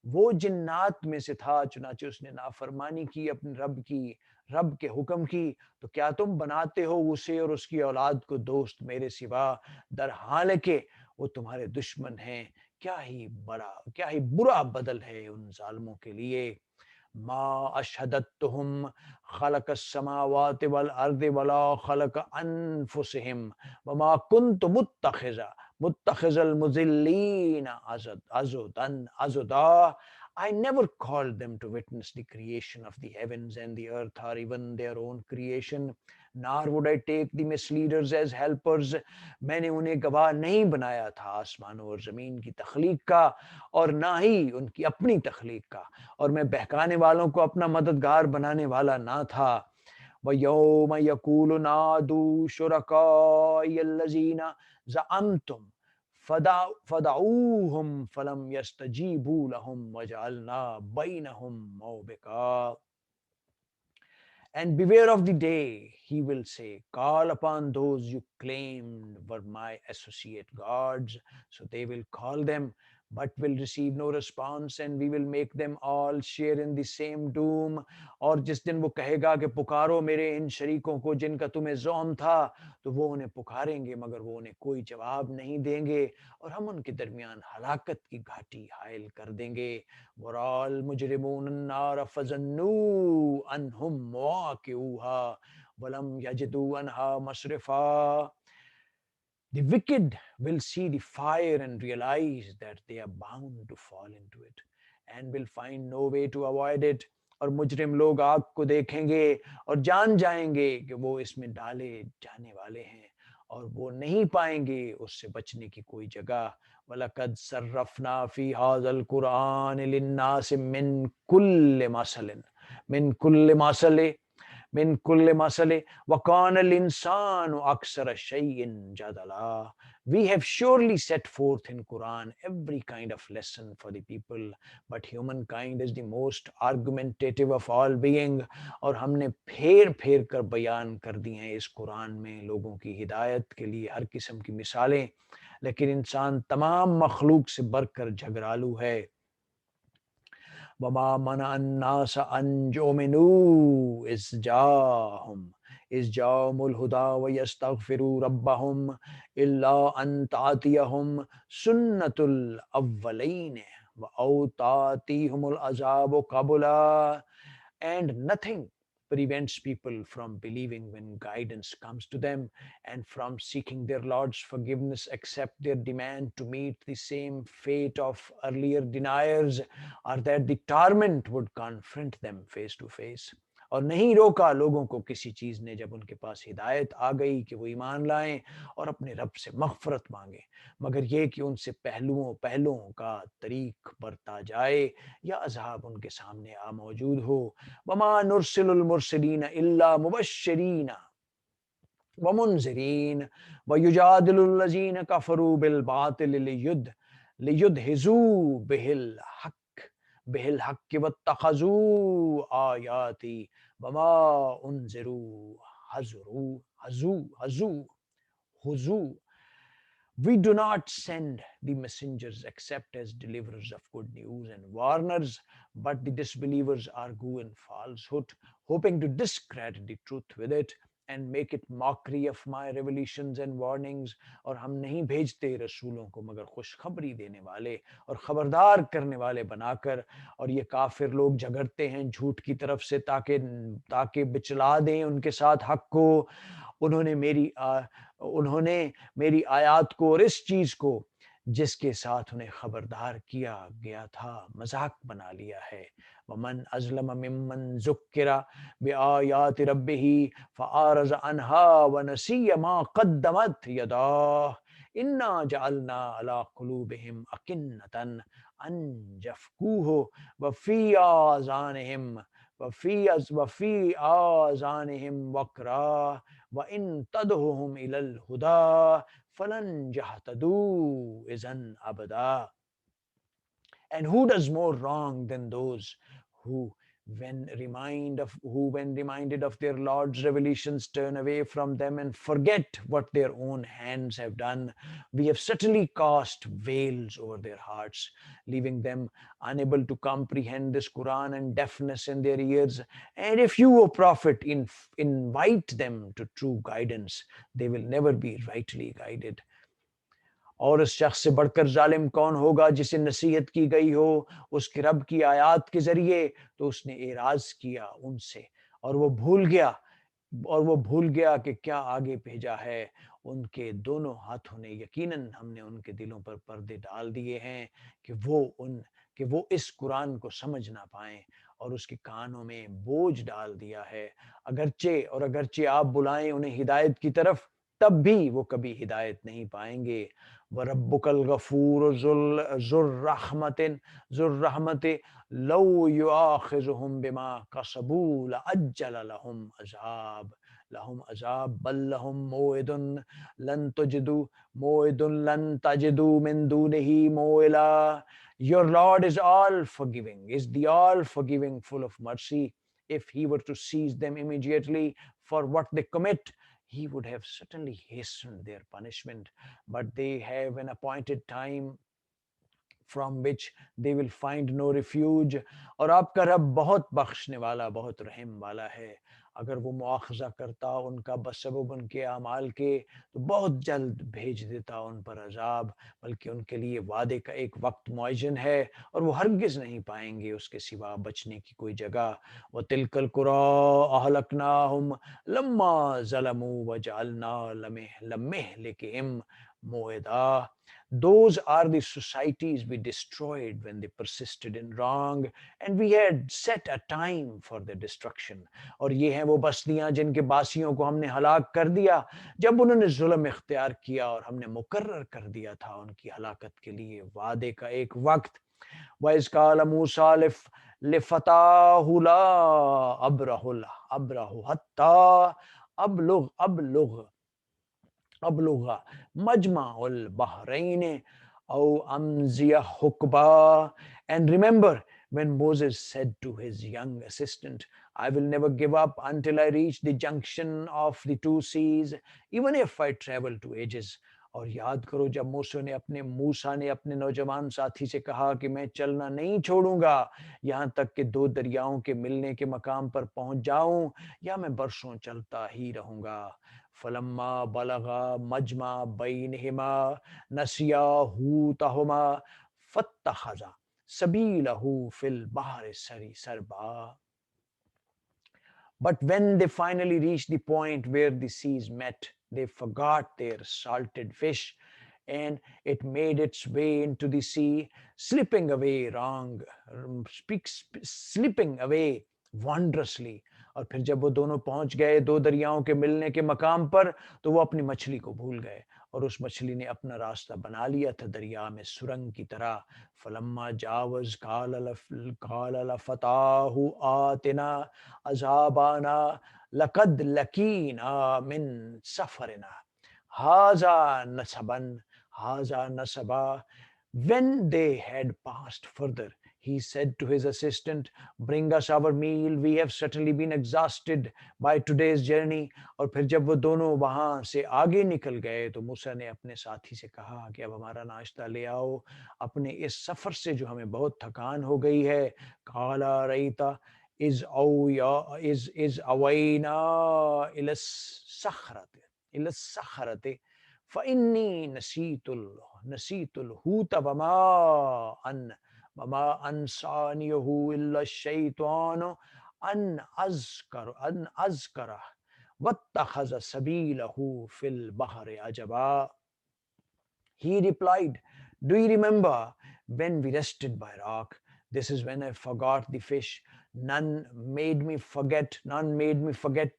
वो जिन्नात में से था, चुनाचे उसने नाफरमानी की अपने रब के हुक्म की। तो क्या तुम बनाते हो उसे और उसकी औलाद को दोस्त मेरे सिवा, दर हाल के वो तुम्हारे दुश्मन हैं। क्या ही बुरा बदल है उन जालिमों के लिए। मा अशहदतुहुम खलकस समावाति वल अर्दि वला खलक अनफुसिहिम वमा कुन्तु मुत्तखिज़ल मुज़िल्लीन अज़ुदा। I never called them to witness the creation of the heavens and the earth, or even their own creation, nor would I take the misleaders as helpers. मैंने उन्हें गवाह नहीं बनाया था आसमानों और ज़मीन की तख्लीक का, और ना ही उनकी अपनी तख्लीक का, और मैं बहकाने वालों को अपना मददगार बनाने वाला ना था। वयौम यकूलु नादू शुरकायल्लज़ीना ज़अमतुम फदऊहुम फलम यस्तजीबू लहुम वजअलना बैनहुम मौबिका। And beware of the day, he will say, call upon those you claimed were my associate gods. So they will call them, but will receive no response, and we will make them all share in the same doom. और जिस दिन वो कहेगा कि पुकारो मेरे इन शरीकों को जिनका तुम्हें ज़ौम था, तो वो उन्हें पुकारेंगे मगर वो उन्हें कोई जवाब नहीं देंगे, और हम उनके दरमियान हलाकत की घाटी हायल कर देंगे। वराल मुजरिमून नार फजन्नू अनहुम वाकिऊहा वलम यजिदू अनहा मसरिफा। The wicked will see the fire and realize that they are bound to fall into it and will find no way to avoid it. और मुजरिम लोग आग को देखेंगे और जान जाएंगे कि वो इसमें डाले जाने वाले हैं, और वो नहीं पाएंगे उससे बचने की कोई जगह। वलकद सर्रफना फी हाज़ल कुरान लिन्नास मिन कुल्ल मसले वकानल इंसान अक्सर शैइन जदला। We have surely set forth in Quran every kind of lesson for the people, but humankind is the most argumentative of all being. और हमने फेर फेर कर बयान कर दी हैं इस कुरान में लोगों की हिदायत के लिए हर किस्म की मिसालें, लेकिन इंसान तमाम मखलूक से बढ़कर झगड़ालू है। वमा मना अन्नास अन युमिनू इज़ जाहुम इज़ जाअहुमुल हुदा व यस्तगफिरू रब्बहुम इल्ला अन तातियहुम सुन्नतुल अव्वलीन व औ तातिहुमुल अज़ाबु क़बला. And nothing prevents people from believing when guidance comes to them and from seeking their Lord's forgiveness except their demand to meet the same fate of earlier deniers, or that the torment would confront them face to face. और नहीं रोका लोगों को किसी चीज़ ने जब उनके पास हिदायत आ गई कि वो ईमान लाएं और अपने रब से मग़फ़िरत मांगें, मगर ये कि उनसे पहलुओं पहलुओं का तरीक़ बरता जाए या अज़ाब उनके सामने आ मौजूद हो. वमा नुरसिलुल मुरसलीन इल्ला मुबश्शिरीन व मुनज़िरीन व युजादिलुल लज़ीन कफ़रू बिल बातिल लियुदहिज़ू बिहिल हक़्क़ वत्तख़ज़ू आयाती वमा उन्ज़िरू हज़ू हज़ू हज़ू हुज़ू. We do not send the messengers except as deliverers of good news and warners, but the disbelievers argue in falsehood, hoping to discredit the truth with it and make it mockery of my revelations and warnings. और हम नहीं भेजते रसूलों को मगर खुशखबरी देने वाले और खबरदार करने वाले बनाकर. और ये काफिर लोग झगड़ते हैं झूठ की तरफ से ताकि ताकि बिचला दें उनके साथ हक को. उन्होंने मेरी उन्होंने मेरी आयात को और इस चीज को जिसके साथ उन्हें खबरदार किया गया था मजाक बना लिया है. वमन अज़लम मिम्मन ज़ुक्किरा बिआयाति रब्बिही फ़अरज़ अन्हा व नसिय मा क़द्दमत यदाह इन्ना जअलना अला क़ुलूबिहिम अकिन्नतन अन यफ़क़ूहु व फ़ी आज़ानिहिम वफ़ी आज़ानिहिम वक़रा व इन तदहुम इलल हुदा फलन यहतदू isn't अबदा. And who does more wrong than those who when reminded of their Lord's revelations turn away from them and forget what their own hands have done? We have certainly cast veils over their hearts, leaving them unable to comprehend this Quran and deafness in their ears. And if you, O Prophet, invite them to true guidance, they will never be rightly guided. और उस शख्स से बढ़कर जालिम कौन होगा जिसे नसीहत की गई हो उसके रब की आयात के जरिए तो उसने एराज किया उनसे और वो भूल गया कि क्या आगे भेजा है. उनके दोनों हाथों ने यकीनन हमने उनके दिलों पर पर्दे डाल दिए हैं कि वो इस कुरान को समझ ना पाएं और उसके कानों में बोझ डाल दिया है. अगरचे आप बुलाएं उन्हें हिदायत की तरफ तब भी वो कभी हिदायत नहीं पाएंगे. वरब्बुकल गफूर ज़ुर्रहमति लौ युआखिज़ुहुम बिमा कसबू लहुम अज़ाब बल लहुम मौइदुन लन तजिदू मिन दूनिही मौइला. Your Lord is all forgiving, is the all forgiving, full of mercy. If he were to seize them immediately for what they commit, he would have certainly hastened their punishment. But they have an appointed time from which they will find no refuge. और आपका रब बहुत बख्शने वाला बहुत रहम वाला है. अगर वो मुआखजा करता उनका बसबब उनके अमाल के तो बहुत जल्द भेज देता उन पर अजाब, बल्कि उनके लिए वादे का एक वक्त मुअय्यन है और वो हरगिज नहीं पाएंगे उसके सिवा बचने की कोई जगह. व तिलकल कुरा अहलकनाहुम लम्मा ज़लमू व जअलना लम्मेहलिकिहिम मौइदा. Those are the societies we destroyed when they persisted in wrong, and we had set a time for their destruction. और ये हैं वो बस्तियां जिनके बासियों को हमने हलाक कर दिया जब उन्होंने जुल्म इख्तियार किया और हमने मुकर्रर कर दिया था उनकी हलाकत के लिए वादे का एक वक्त. वइज़ क़ाल मूसा लिफ़ताहु ला अब्रहु हत्ता अबलुगा मजमाउल बहरैन औ अमज़िया हुक्बा. And remember when Moses said to his young assistant, I will never give up until I reach the junction of the two seas, even if I travel to ages और याद करो जब मूसा ने अपने नौजवान साथी से कहा कि मैं चलना नहीं छोड़ूंगा यहाँ तक कि दो दरियाओं के मिलने के मकाम पर पहुंच जाऊं, या मैं बरसों चलता ही रहूंगा। फलम्मा बलगा मजमा बैनहिमा नसिया हूतहुमा फत्तखज़ा सबीलहू फिल बहरि सरी सरबा। But when they finally reached the point where the seas met, they forgot their salted fish, and it made its way into the sea, slipping away wondrously. और फिर जब वो दोनों पहुंच गए दो दरियाओं के मिलने के मकाम पर, तो वो अपनी मछली को भूल गए और उस मछली ने अपना रास्ता बना लिया था दरिया में सुरंग की तरह। फलम्मा जावज काल फताहु आतिना अजाबाना लकद लकीना मिन सफरना हाजा नसबन हाजा नसबा। When they had passed further, he said to his assistant, "Bring us our meal. We have certainly been exhausted by today's journey." और फिर जब वो दोनों वहां से आगे निकल गए तो मूसा ने अपने साथी से कहा कि अब हमारा नाश्ता ले आओ अपने इस सफर से जो हमें बहुत थकान हो गई है। काला रईता इज अवैना इलस सखरत फ़इन्नी नसीतुल हूत वमा अंसानियहु इल्ला शैतान अन अज़करह वत्तखज़ सबीलहु fill बहरि अजबा। He replied, "Do you remember when we rested by rock? This is when I forgot the fish. None made me forget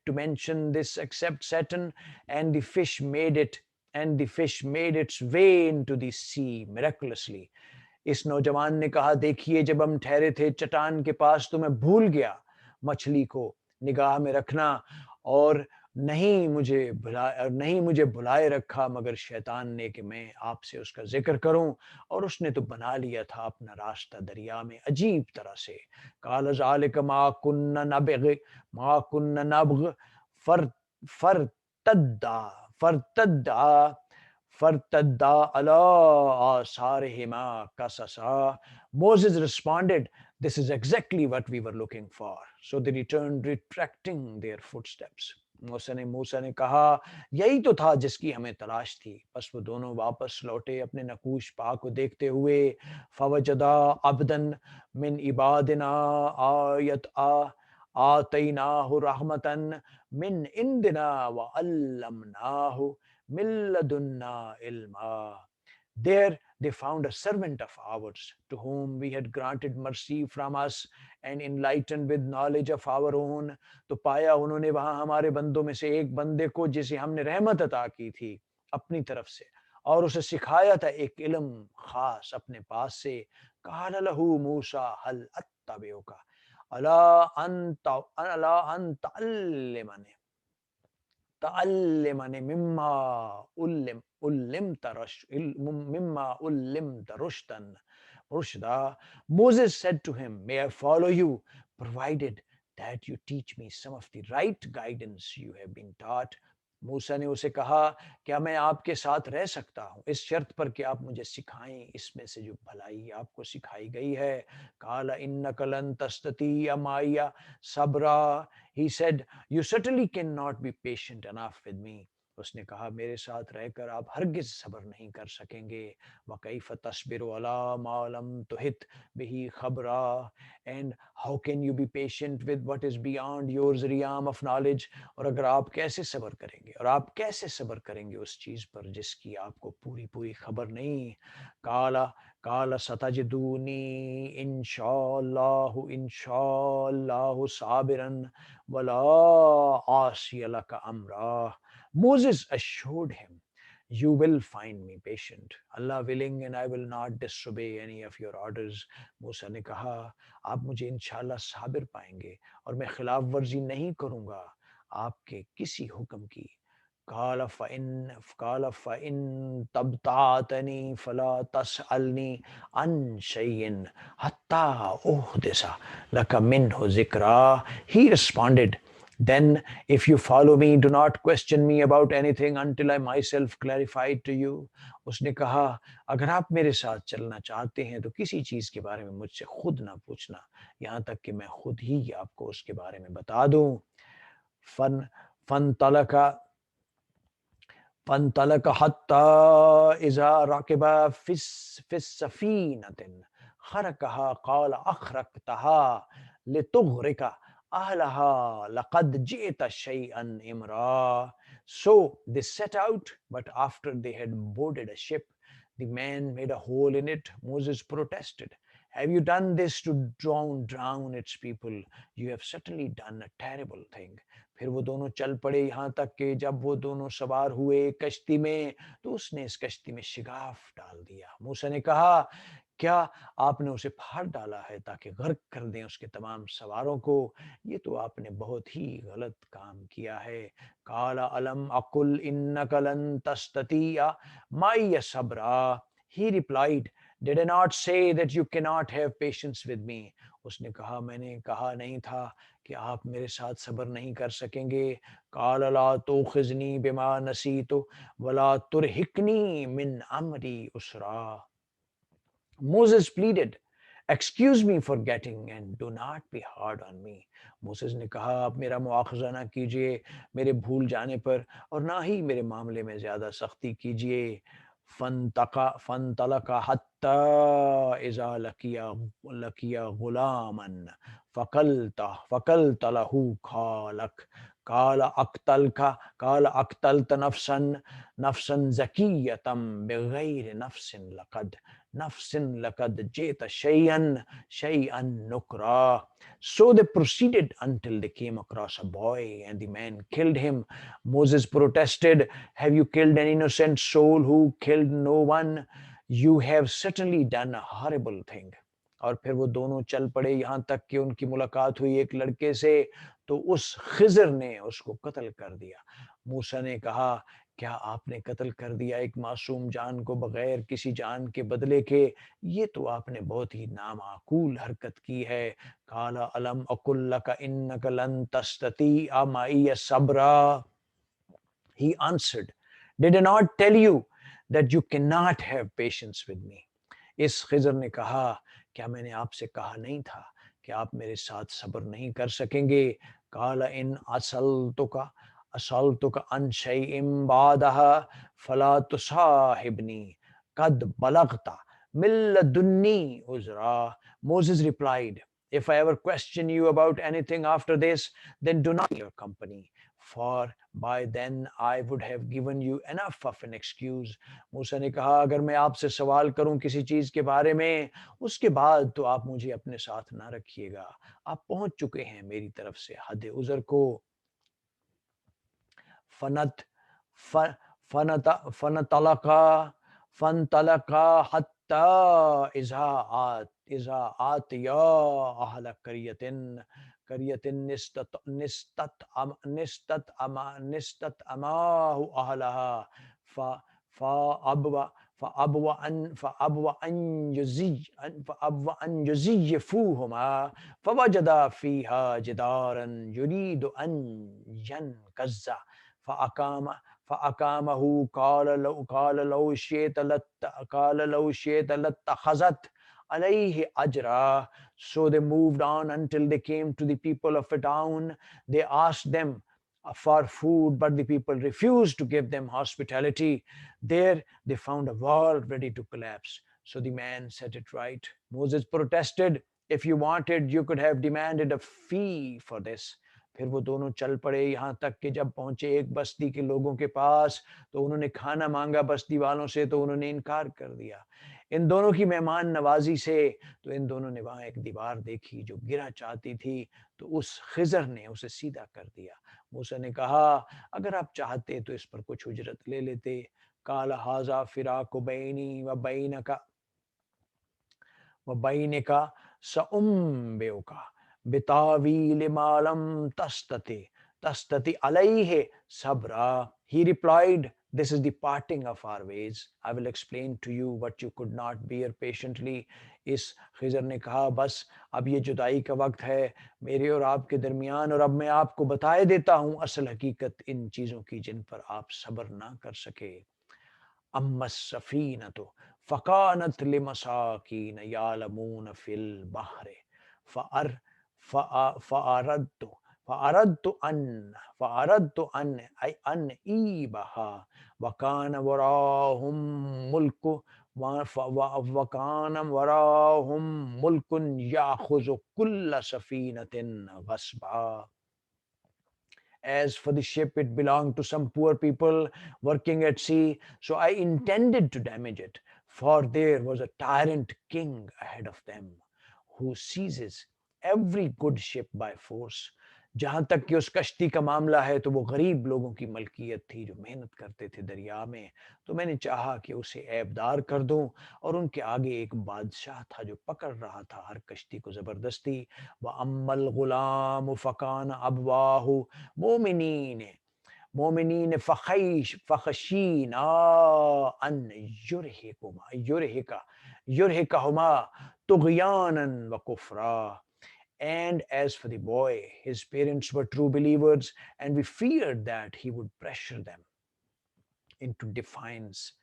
to mention this except Satan, and the fish made its way into the sea miraculously." इस नौजवान ने कहा, देखिए जब हम ठहरे थे चट्टान के पास तो मैं भूल गया मछली को निगाह में रखना, और नहीं मुझे भुलाए रखा मगर शैतान ने कि मैं आपसे उसका जिक्र करूं, और उसने तो बना लिया था अपना रास्ता दरिया में अजीब तरह से। काल ज़ालिक मा कुन्न नबग़ फर फरतद्दा फरतद्दा फरतद्दा अला आसारिहिमा कससा। Moses responded, "This is exactly what we were looking for." So they returned, retracting their footsteps. मूसा ने कहा, यही तो था जिसकी हमें तलाश थी। बस वो दोनों वापस लौटे अपने नकूश पा को देखते हुए। फवजदा अब्दन मिन इबादिना आयत आतैनाहु रहमतन मिन इंदिना व अल्लमनाहु मिन लदुन्ना इल्मा। There they found a servant of ours to whom we had granted mercy from us and enlightened with knowledge of our own. तो पाया उन्होंने वहां हमारे बंदों में से एक बंदे को जिसे हमने रहमत अता की थी अपनी तरफ से, और उसे सिखाया था एक इल्म खास अपने पास से। काल लहू मूसा हल अत्तबिउका अला अन तअल्लिमनी तअल्लिमनी मिम्मा उल्लिमत rushda. Moses said to him, "May I follow you, provided that you teach me some of the right guidance you have been taught." मूसा ने उसे कहा, क्या मैं आपके साथ रह सकता हूँ इस शर्त पर कि आप मुझे सिखाएं इसमें से जो भलाई आपको सिखाई गई है। काला इन्नक लन तस्ततिया माइया सबरा। He said, "You certainly cannot be patient enough with me." उसने कहा, मेरे साथ रहकर आप हरगिज सब्र नहीं कर सकेंगे। वकैफ तस्बिरु अला मा लम तुहित बिही खबरा। And how can you be patient with what is beyond your realm of knowledge. और अगर आप कैसे सब्र करेंगे, और आप कैसे सब्र करेंगे उस चीज पर जिसकी आपको पूरी पूरी खबर नहीं। काला काला सतजदूनी इंशाअल्लाहु साबिरन वला आसिय luck Amra. Moses assured him, "You will find me patient, Allah willing, and I will not disobey any of your orders." मूसा ने कहा, आप मुझे इंशाल्लाह साबिर पाएंगे और मैं खिलाफ वर्जी नहीं करूंगा आपके किसी हुक्म की। काल फ़इन तबतातनी फला तसअलनी अन शैइन हत्ता उहदिसा लका मिन्हु ज़िक्रा। He responded, Then, if you follow me, do not question me about anything until I myself clarify it to you. उसने कहा, अगर आप मेरे साथ चलना चाहते हैं तो किसी चीज के बारे में मुझसे खुद ना पूछना, यहाँ तक कि मैं खुद ही आपको उसके बारे में बता दूं. फन फन तलका فانطلق حتى إذا ركب في السفينة خرقها قال أخرقتها لتغرق أهلها لقد جئت شيئا إمرا. So they set out, but after they had boarded a ship, the man made a hole in it. Moses protested, have you done this to drown its people? You have certainly done a terrible thing. फिर वो दोनों चल पड़े, यहाँ तक कि जब वो दोनों सवार हुए कश्ती में तो उसने इस कश्ती में शिगाफ डाल दिया. मूसा ने कहा, क्या आपने उसे फाड़ डाला है ताकि गर्क कर दें उसके तमाम सवारों को? ये तो आपने बहुत ही गलत काम किया है. काला अलम अकुल इन्नका लन तस्ततिया माई सबरा. He replied, did I not say that you cannot have patience with me? उसने कहा, मैंने कहा नहीं था कि आप मेरे साथ सब्र नहीं कर सकेंगे. काल ला तुखिजनी बिमा नसीतु वला तुरहिकनी मिन अमरी उसरा. Moses pleaded, excuse me for getting and do not be hard on me. Moses ने कहा, आप मेरा मुआखजा ना कीजिए मेरे भूल जाने पर और ना ही मेरे मामले में ज्यादा सख्ती कीजिए. फनतलका हत्ता इज़ा लकिया गुलामन फकलत लहू खालक काल अक्तलत नफसन ज़कियतम बिगैर नफ्सिन लकद जेत शैअन नुकरा. So they proceeded until they came across a boy and the man killed him. Moses protested, have you killed an innocent soul who killed no one? You have certainly done a horrible thing. और फिर वो दोनों चल पड़े, यहाँ तक कि उनकी मुलाकात हुई एक लड़के से तो उस खिजर ने उसको कत्ल कर दिया. मूसा ने कहा, क्या आपने कत्ल कर दिया एक मासूम जान को बगैर किसी जान के बदले के? ये तो आपने बहुत ही नामाकूल हरकत की है. काला अलम अकुल्लका इन्नका लन तस्ततिअ माइय सबरा. He answered, did I not tell you that you cannot have patience with me? इस खिजर ने कहा, क्या मैंने आपसे कहा नहीं था कि आप मेरे साथ सब्र नहीं कर सकेंगे? काला इन असलतुका अन शैइम बादहा फला तुसाहिबनी कद बलगता मिल्लदुन्नी उजरा. Moses replied, if I ever question you about anything after this, then do not your company, for by then I would have given you enough of an excuse. मूसा ने कहा, अगर मैं आपसे सवाल करूं किसी चीज के बारे में, उसके बाद तो आप मुझे अपने साथ ना रखिएगा. आप पहुंच चुके हैं मेरी तरफ से हद उज़र को. फनत फनत फनतलका फनतलका हत्ता इज़ा आतिया अहल करियतिन निस्तत अमाहु अहलहा फ़अबवा फ़अबवा अन युज़य्यिफ़ूहुमा फ़वजदा फ़ीहा जिदारन युरीदु अन यनक़ज़्ज़ा फ़अकामहु क़ाल लौ शि'त लत्तख़ज़त अलैहि अजरा. So they moved on until they came to the people of a town. They asked them for food, but the people refused to give them hospitality. There they found a wall ready to collapse. So the man set it right. Moses protested, if you wanted, you could have demanded a fee for this. फिर वो दोनों चल पड़े, यहाँ तक कि जब पहुंचे एक बस्ती के लोगों के पास तो उन्होंने खाना मांगा बस्ती वालों से तो उन्होंने इनकार कर दिया. इन दोनों की मेहमान नवाजी से तो इन दोनों ने वहां एक दीवार देखी जो गिरा चाहती थी तो उस खिजर ने उसे सीधा कर दिया. मूसा ने कहा, अगर आप चाहते तो इस पर कुछ उजरत ले लेते. काला हाजा फिराक बैनी व बैनका सउम्बेका बितावील मालम तस्तति अलैहि sabra. He replied, This is the parting of our ways. I will explain to you what you could not bear patiently. इस खिजर ने कहा बस अब ये जुदाई का वक्त है मेरे और आपके दरमियान, और अब मैं आपको बताए देता हूँ असल हकीकत इन चीज़ों की जिन पर आप सब्र ना कर सके। अम्मस सफीनतु फकानत लिमसाकीन यालमून फिल बहरे फ़अर फ़अरदतु फ़अरदतु अन फ़अरदतु अन ईबहा वकान वराहुम मुल्कु वकान वराहुम मुल्कुन याखुज़ु कुल्ल सफीनतिन गस्बा। As for the ship, it belonged to some poor people working at sea, so I intended to damage it, for there was a tyrant king ahead of them who seizes every good ship by force. जहाँ तक कि उस कश्ती का मामला है तो वो गरीब लोगों की मलकियत थी जो मेहनत करते थे दरिया में, तो मैंने चाहा कि उसे ऐबदार कर दूं, और उनके आगे एक बादशाह था जो पकड़ रहा था हर कश्ती को ज़बरदस्ती। व अम्मल गुलाम फ़कान अबवाहु मोमिनीन मोमिनीन फ़खशीना अन युरहिकहुमा तुग़यानन व कुफ़रा। And as for the boy, his parents were true believers, and we feared that he would pressure them into defiance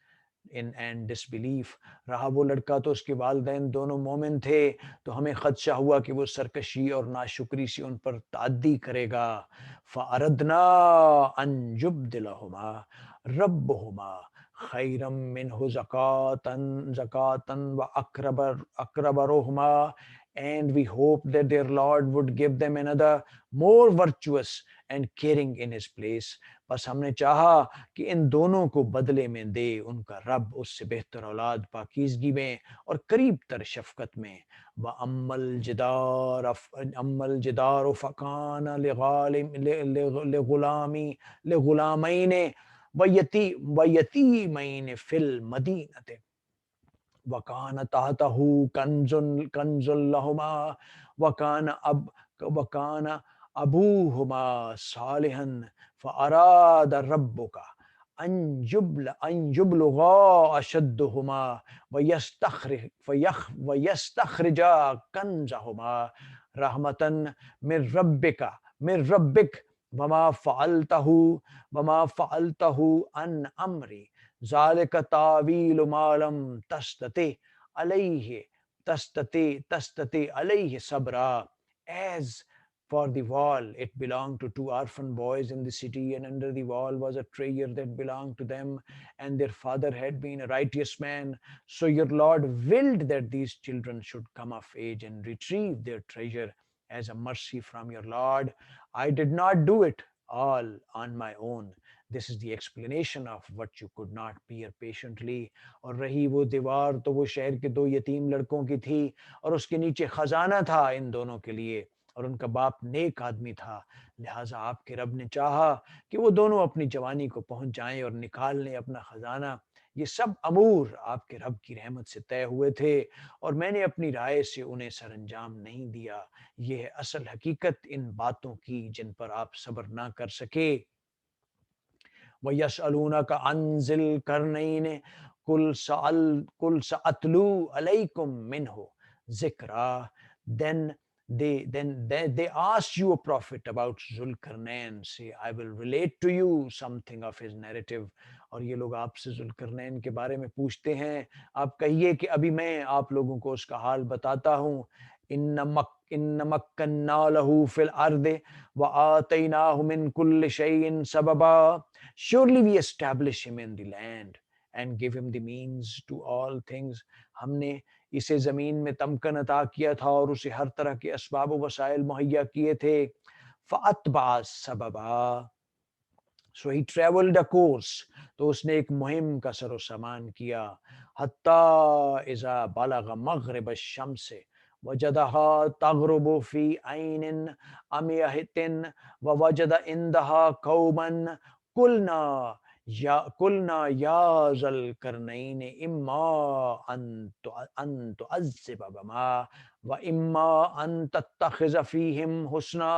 in and disbelief. रहा वो लड़का तो उसके वालदैन दोनों मोमिन थे, तो हमें खदशा हुआ कि वो सरकशी और नाशुक्री से उन पर ताद्दी करेगा। फ़अरदना अन युब्दिलहुमा रब्बुहुमा खैरम मिनहु ज़कातन व अक़रबरुहुमा, and we hoped that their Lord would give them another more virtuous and caring in his place. बस हमने चाहा कि इन दोनों को बदले में दे उनका रब उससे बेहतर औलाद पाकीज़गी में और करीब तर शफ़क़त में। व अम्मल जिदार फ़कान लिग़ुलामैन व यतीमैन फ़िल मदीनति वकान ताहतहु कंजुल लहुमा वकान अब वकान अबूहुमा सालिहन फ़अराद रब्बुका अन युबलुगा अशद्दुहुमा वयस्तखरिजा कंजहुमा रहमतन मिर रब्बिक वमा फ़अलतहु अन अम्री ज़ालिक तावील मालम तस्तते अलैहि सबरा। As for the wall, it belonged to two orphan boys in the city, and under the wall was a treasure that belonged to them, and their father had been a righteous man. So your Lord willed that these children should come of age and retrieve their treasure as a mercy from your Lord. I did not do it all on my own. This is the explanation of what you could not bear patiently. और रही वो दीवार तो वो शहर के दो यतीम लड़कों की थी, और उसके नीचे खजाना था इन दोनों के लिए, और उनका बाप नेक आदमी था। लिहाजा आपके रब ने चाहा कि वो दोनों अपनी जवानी को पहुंच जाएं और निकाल लें अपना खजाना। ये सब अमूर आपके रब की रहमत से तय हुए थे, और मैंने अपनी राय से उन्हें सरंजाम नहीं दिया। ये है असल हकीकत इन बातों की जिन पर आप सब्र ना कर सके। वयसअलूनक अनजिल करनैन कुल सअतलू अलैकुम मिन्हु ज़िक्रा। then they asked you, a prophet, about Zulkarnain. Say, I will relate to you something of his narrative. और ये लोग आपसे जुल्करनैन के बारे में पूछते हैं, आप कहिए कि अभी मैं आप लोगों को उसका हाल बताता हूँ। इन्न मक्कन्ना लहू फिल अर्दे व आतैनाहु मिन कुल्लि शैइन सबबा। Surely we establish him in the land and give him the means to all things. हमने इसे ज़मीन में तमकन अता किया था और उसे हर तरह के असबाब व वसाइल मुहैया किए थे। फ़अत्बअ सबबा, so he traveled a course, तो उसने एक मुहिम का सरो सामान किया। हत्ता इज़ा बलग मग़रिब अश-शम्स वजदहा तग़रुबु फ़ी ऐनिन अमियतिन ववजद इंदहा कौमन कुलना या ज़ल करनैन इम्मा अन तुअज़्ज़िब बमा व इम्मा अन तत्तख़िज़ फ़ीहिम हुस्ना।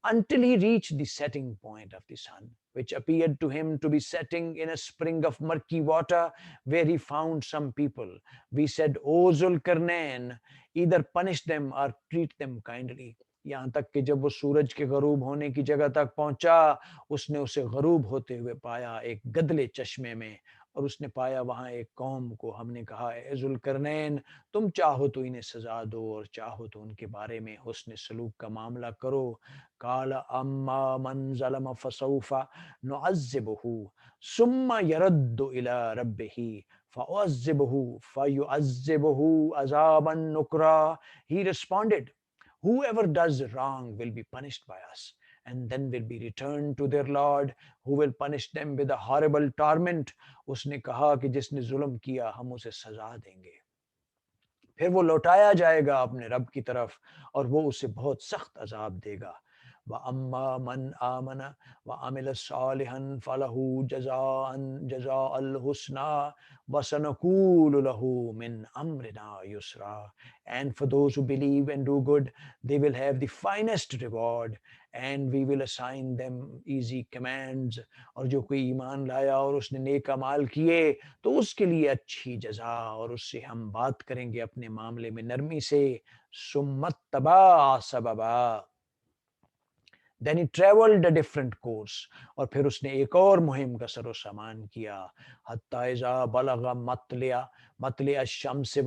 until he reached the setting point of the sun, which appeared to him to be setting in a spring of murky water, where he found some people. We said, O Zulkarnain, either punish them or treat them kindly. यहाँ तक कि जब वो सूरज के गरूब होने की जगह तक पहुंचा, उसने उसे गरूब होते हुए पाया एक गदले चश्मे में, और उसने पाया वहां एक कौम को। हमने कहा, ए जुल्करनैन, तुम चाहो तो इन्हें सजा दो और चाहो तो उनके बारे में हुस्न सलूक का मामला करो। काल अम्मा मन ज़लम फसौफा नुअज़्ज़िबुहु सुम्मा यरद्दु इला रब्बिही फउअज़्ज़िबुहु फयुअज़्ज़िबुहु अज़ाबन नुकरा। He responded, whoever does wrong will be punished by us, and then will be returned to their Lord, who will punish them with a horrible torment. उसने कहा कि जिसने जुल्म किया हम उसे सजा देंगे, फिर वो लौटाया जाएगा अपने रब की तरफ और वो उसे बहुत सख्त अजाब देगा। व अम्मा मन आमन व अमिल सालिहन फलहु जज़ा अल हुस्ना व सनकूलु लहु मिन अम्रिना Yusra. And for those who believe and do good, they will have the finest reward, and we will assign them easy commands. और जो कोई ईमान लाया और उसने नेक अमाल किए तो उसके लिए अच्छी जजा, और उससे हम बात करेंगे अपने मामले में नरमी से। सुम्मत तबा सबबा, then he travelled a different course, और फिर उसने एक और मुहिम का सरो सामान किया। हत्ता इज़ा बलगा मतलिया शम्स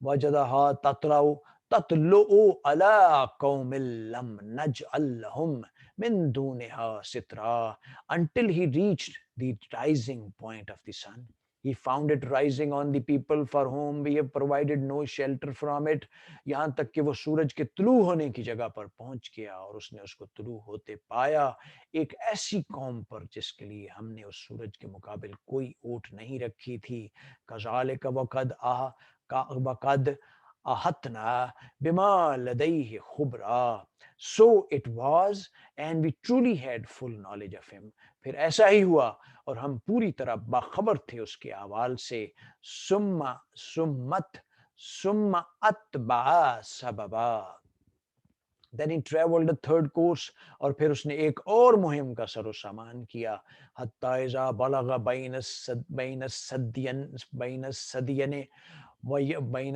वजदहा ततलउ ततलु अला कौमिल lump नजअल लहुम min duniha sitra, until he reached the rising point of the sun. He found it rising on the people for whom we have provided no shelter from it. यहाँ तक कि वो सूरज के तुलू होने की जगह पर पहुंच गया और उसने उसको तुलू होते पाया, एक ऐसी कौम पर जिसके लिए हमने उस सूरज के मुकाबिल कोई ओट नहीं रखी थी। कज़ालिक वक़द अहतना बिमा लदैहि खुबरा, so it was, and we truly had full knowledge of him. फिर ऐसा ही हुआ और हम पूरी तरह बाखबर थे उसके अहवाल से। सुम्मा सुम्मत सुम्मा अतबा सबबा, then he traveled a third course, और फिर उसने एक और मुहिम का सरो सामान किया। हत्ता इज़ा बलगा बैन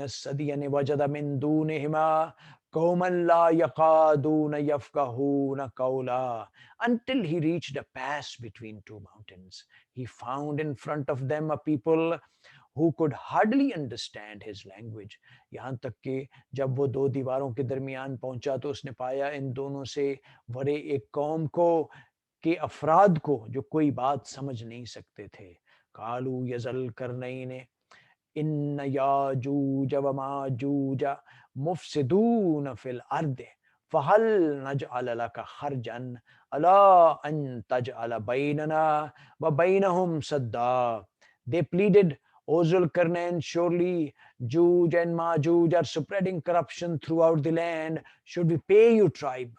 सदियन वजद मिन दूनहिमा कौमन ला यकादून यफक़हून क़ौला, until he reached a pass between two mountains. He found in front of them a people who could hardly understand his language. यहाँ तक कि जब वो दो दीवारों के दरमियान पहुंचा तो उसने पाया इन दोनों से भरे एक कौम को, के अफराद को जो कोई बात समझ नहीं सकते थे। कालू यजल करनईन इन याजूज व माजूज मुफसिदून फिल अर्द फहल नजअल लक खरजन अला अन तजअल बैनना व बैनहुम सद्दा। They pleaded, O Zulkarnain, surely Juj and Majuj are spreading corruption throughout the land. Should we pay you tribe,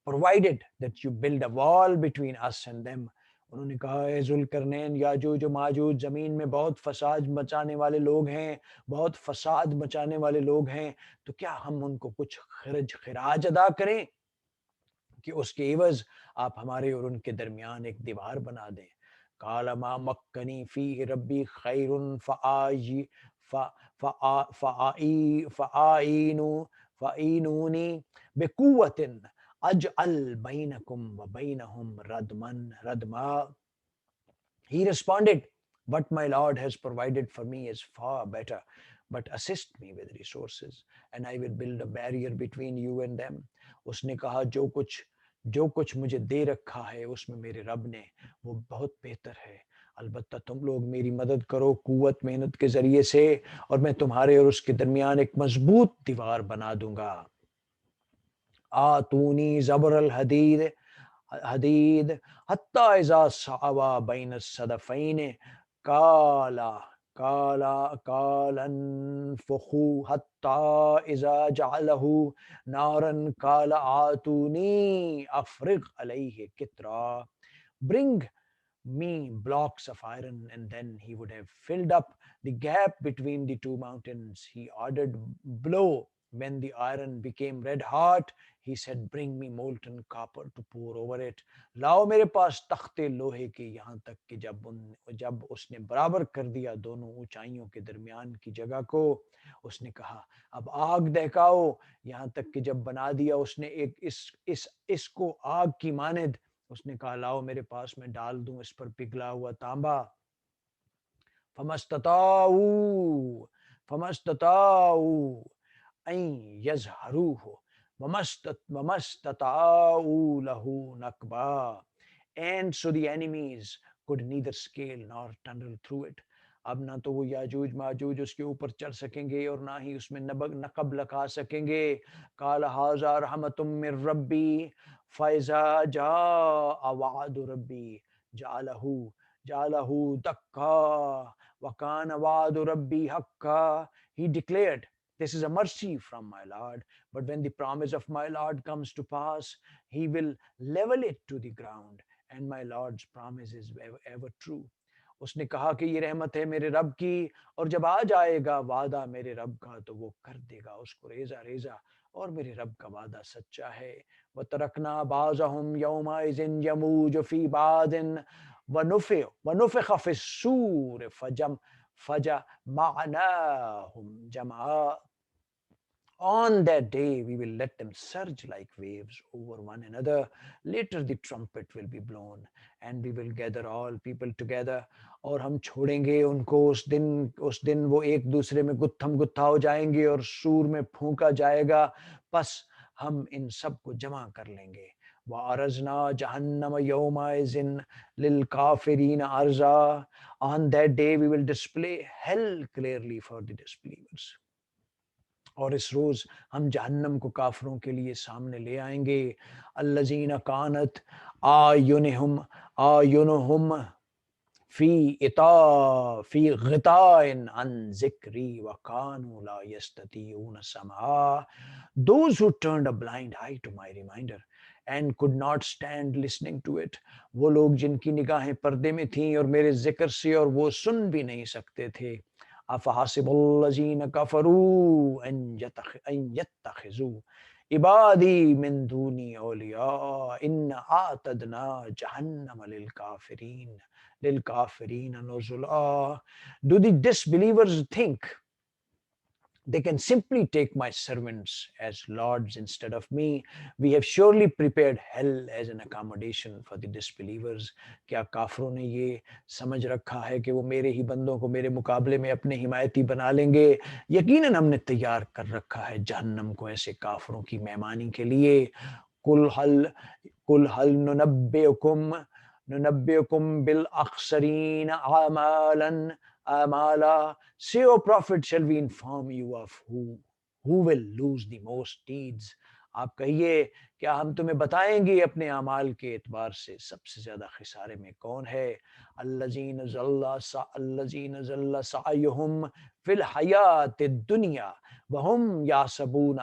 provided that you build a wall between us and them? उन्होंने कहा, ए जुल्करनैन, याजूज और माजूज जमीन में बहुत फसाद मचाने वाले लोग हैं, बहुत फसाद मचाने वाले लोग हैं, तो क्या हम उनको कुछ खराज अदा करें कि उसके एवज आप हमारे और उनके दरमियान एक दीवार बना दें। काला मा मक्कनी फी रब्बी खैरुन फ़आई फ़आईनु फ़ाइनूनी बिकुव्वतिन अजअल बैनकुम व बैनहुम रदमा। He responded, what my Lord has provided for me is far better, but assist me with resources and I will build a barrier between you and them. उसने कहा, जो कुछ मुझे दे रखा है उसमें मेरे रब ने, वो बहुत बेहतर है। अलबत्ता तुम लोग मेरी मदद करो कुव्वत मेहनत के जरिए से, और मैं तुम्हारे और उसके दरमियान एक मजबूत दीवार बना दूंगा। आतूनी जबर अल हदीद हत्ता इज़ा सावा बैन सदफैन काला कालन फखू हत्ता इज़ा जअलहु नारन काला आतूनी अफ्रिग अलैहि कित्रा। Bring me blocks of iron, and then he would have filled up the gap between the two mountains. He ordered blow. When the iron became red hot, he said, bring me molten copper to pour over it. लाओ मेरे पास तख्ते लोहे के, यहाँ तक कि जब उसने बराबर कर दिया दोनों ऊंचाइयों के दरमियान की जगह को, उसने कहा अब आग दहकाओ। यहाँ तक कि जब बना दिया उसने एक इसको आग की मानद, उसने कहा लाओ मेरे पास, मैं डाल दूं इस पर पिघला हुआ तांबा। फमस्तताऊ फमस्तताऊ ऐ यजहरूहु वमस्तताऊ लहू नकबा। And so the enemies could neither scale nor tunnel through it. अब ना तो वो याजूज माजूज उसके ऊपर चढ़ सकेंगे और ना ही उसमें नकब लगा सकेंगे। काल हाजा रहमतुम मिर रब्बी फैजा जा अवाद रब्बी जालहू जालहू दक्का वकान अवाद रब्बी हक्का। He declared, this is a mercy from my Lord, but when the promise of my Lord comes to pass, he will level it to the ground, and my Lord's promise is ever true. उसने कहा कि ये रहमत है मेरे रब की, और जब आ जाएगा वादा मेरे रब का तो वो कर देगा उसको रेजा रेजा, और मेरे रब का वादा सच्चा है। व तरकना बाज़हुम यौमाइज़िन यमूज फी बादिन वनुफ़िख़ फ़िस्सूर फजमअनाहुम जमआ। On that day, we will let them surge like waves over one another. Later, the trumpet will be blown, and we will gather all people together. और हम छोड़ेंगे उनको उस दिन वो एक दूसरे में गुत्थम गुत्था हो जाएंगे और सूर में फूंका जाएगा। बस हम इन सब को जमा कर लेंगे। वअरज़ना जहन्नम यौमाइज़िन लिलकाफ़िरीन अर्ज़ा। On that day, we will display hell clearly for the disbelievers. और इस रोज हम जहन्नम को काफरों के लिए सामने ले आएंगे। अल्लज़ीना कानत आयुनुहुम फी इता फी गिताइन अन ज़िक्री व कानू ला यस्ततीऊन समा। Those who turned a blind eye to my reminder and could not stand listening to it, वो लोग जिनकी निगाहें पर्दे में थीं और मेरे जिक्र से, और वो सुन भी नहीं सकते थे। अफ़हसिबुल्लज़ीन कफ़रू अन यत्तख़िज़ू इबादी मिन दूनी औलिया इन्ना आतदना जहन्नम लिलकाफ़िरीन नुज़ुला। Do the disbelievers think they can simply take my servants as lords instead of me? We have surely prepared hell as an accommodation for the disbelievers. क्या काफरों ने ये समझ रखा है कि वो मेरे ही बंदों को मेरे मुकाबले में अपने हिमायती बना लेंगे? यकीनन हमने तैयार कर रखा है जहन्नम को ऐसे काफरों की मेहमानी के लिए। कुल हल नुनब्बिउकुम bill अखसरीन आमालन amala. Say, O Prophet, shall we inform you of who will lose the most deeds? आप कहिए क्या हम तुम्हें बताएंगे अपने अमाल के एतबार से सबसे ज्यादा खिसारे में कौन है? अल्लज़ीन ज़ल्ला सअयुहुम फिल हयाति दुनिया वहुम यासबून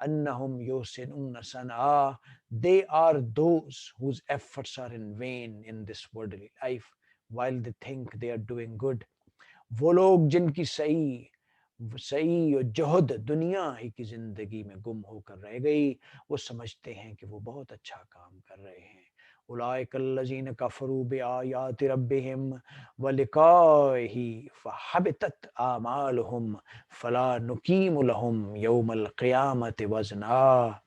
अन्नहुम युहसिनून सनआ। They are those whose efforts are in vain in this worldly life while they think they are doing good. वो लोग जिनकी सही और जोहद दुनिया ही की जिंदगी में गुम होकर रह गई, वो समझते हैं कि वो बहुत अच्छा काम कर रहे हैं। उलाइकल्लज़ीन कफ़रू बिआयाति रब्बिहिम व लिक़ाइहि फहबितत आमालुहुम फला नुकीमु लहुम यौमल क़ियामति वज़ना।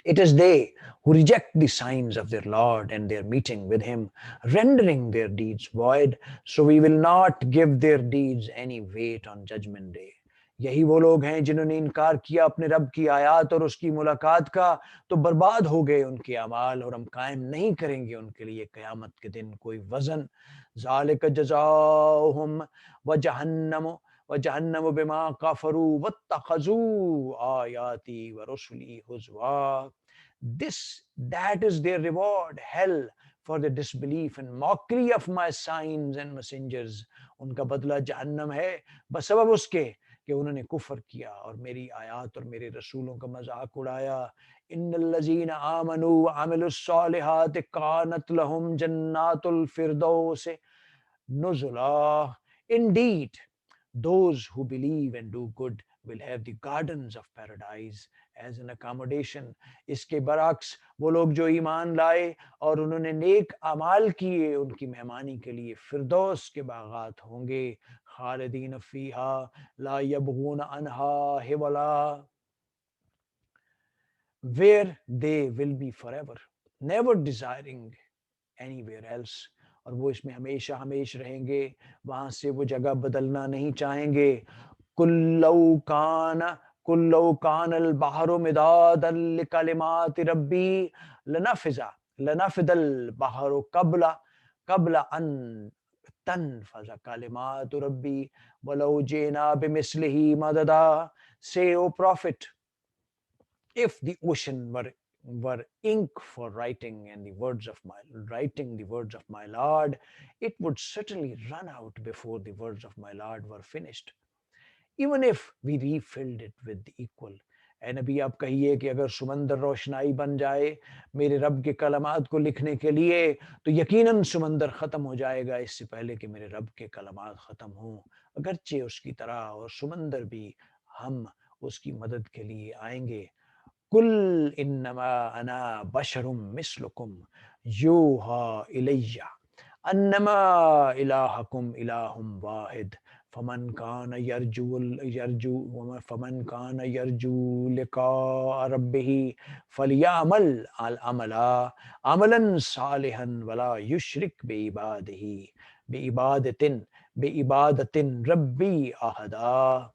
It is they who reject the signs of their Lord and their meeting with Him, rendering their deeds void, so we will not give their deeds any weight on Judgment Day. यही वो लोग हैं जिन्होंने इनकार किया अपने रब की आयात और उसकी मुलाकात का, तो बर्बाद हो गए उनके अमाल, और हम कायम नहीं करेंगे उनके लिए क़यामत के दिन कोई वज़न। ज़ालिक जज़ाउहुम व जहन्नम बिमा कफरू वत्तखज़ू आयाती व रुसुली हुज़वा। That is their reward, hell, for the disbelief and mockery of my signs and messengers. उनका बदला जहन्नम है बसबब उसके कि उन्होंने कुफ्र किया और मेरी आयात और मेरे रसूलों का मजाक उड़ाया। इन्नल्लज़ीना आमनू व अमिलुस्सालिहाति कानत लहुम जन्नातुल फिरदौस नुज़ुला। Indeed, those who believe and do good will have the gardens of paradise as an accommodation. इसके बरक्स वो लोग जो ईमान लाए और उन्होंने नेक अमाल किए, उनकी मेहमानी के लिए फिरदौस के बागात होंगे। खालिदीन फीहा ला यबगून अनहा हिवला, where they will be forever, never desiring anywhere else. और वो इसमें हमेशा हमेश रहेंगे, वहां से वो जगह बदलना नहीं चाहेंगे। कुल्लौ कान कुल्लौ कान अल बहरु मिदादन लिकलिमाति रब्बी लनफिजा लनफिदल बहरु कबला कबला अन तनफज़ कलिमातु रब्बी वलौ जिना बिमिस्लिही मददा। Say, O Prophet, if the ocean were ink for writing and the words of my Lord, it would certainly run out before the words of my Lord were finished, even if we refilled it with the equal. ए नबी आप कहिए कि अगर समंदर रोशनाई बन जाए मेरे रब के कलमात को लिखने के लिए, तो यकीनन समंदर ख़त्म हो जाएगा इससे पहले कि मेरे रब के कलमात ख़त्म हों। अगरचे उसकी तरह और समंदर भी हम उसकी मदद के लिए आएंगे। कुल इन्नमा अना बशरुम मिस्लुकुम यूहा इलैया अन्नमा इलाहकुम इलाहुम वाहिद फमन कान यरजू लिका रब्बिही फलियामल अल अमला अमलन सालिहन वला युशरिक बेइबादतिन रब्बी अहदा।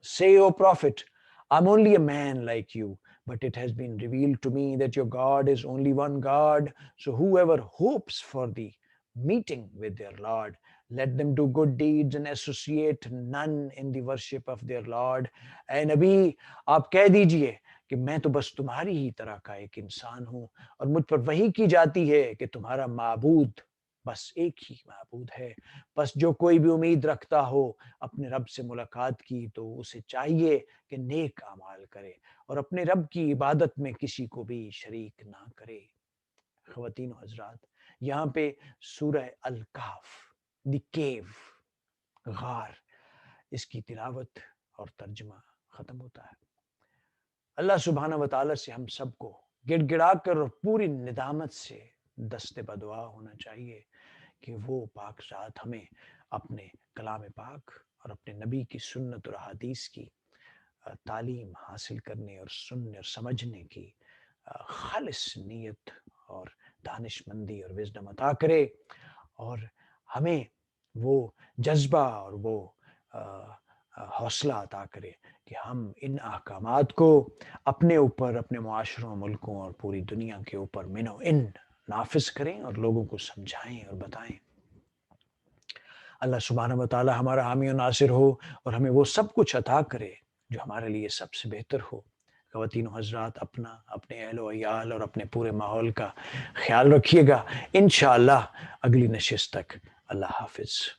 Say, O Prophet, I'm only a man like you, but it has been revealed to me that your God is only one God. So whoever hopes for the meeting with their Lord, let them do good deeds and associate none in the worship of their Lord. ऐ नबी, आप कह दीजिए कि मैं तो बस तुम्हारी ही तरह का एक इंसान हूँ और मुझ पर वही की जाती है कि तुम्हारा माबूद बस एक ही माबूद है। बस जो कोई भी उम्मीद रखता हो अपने रब से मुलाकात की, तो उसे चाहिए कि नेक अमाल करे और अपने रब की इबादत में किसी को भी शरीक ना करे। ख़वातीन और हज़रात, यहाँ पे सूरह अल कहफ, द केव, गार, इसकी तिलावत और तर्जुमा ख़त्म होता है। अल्लाह सुब्हाना व तआला से हम सबको गिड़गिड़ा कर और पूरी निदामत से दस्ते बदुआ होना चाहिए कि वो पाक ज़ात हमें अपने कलाम पाक और अपने नबी की सुन्नत और हदीस की तालीम हासिल करने और सुनने और समझने की खालिस नीयत और दानिशमंदी और विज़डम अता करे और हमें वो जज्बा और वो हौसला अता करे कि हम इन अहकामात को अपने ऊपर, अपने मुआशरों, मुल्कों और पूरी दुनिया के ऊपर मिनो इन नाफिज करें और लोगों को समझाएं और बताएं। अल्लाह सुब्हानहू व तआला हमारा हामी और नासिर हो और हमें वो सब कुछ अता करे जो हमारे लिए सबसे बेहतर हो। ख़वातीन और हज़रात, अपना, अपने अहल व अयाल और अपने पूरे माहौल का ख्याल रखिएगा। इंशाअल्लाह अगली नशिस्त तक अल्लाह हाफ़िज़।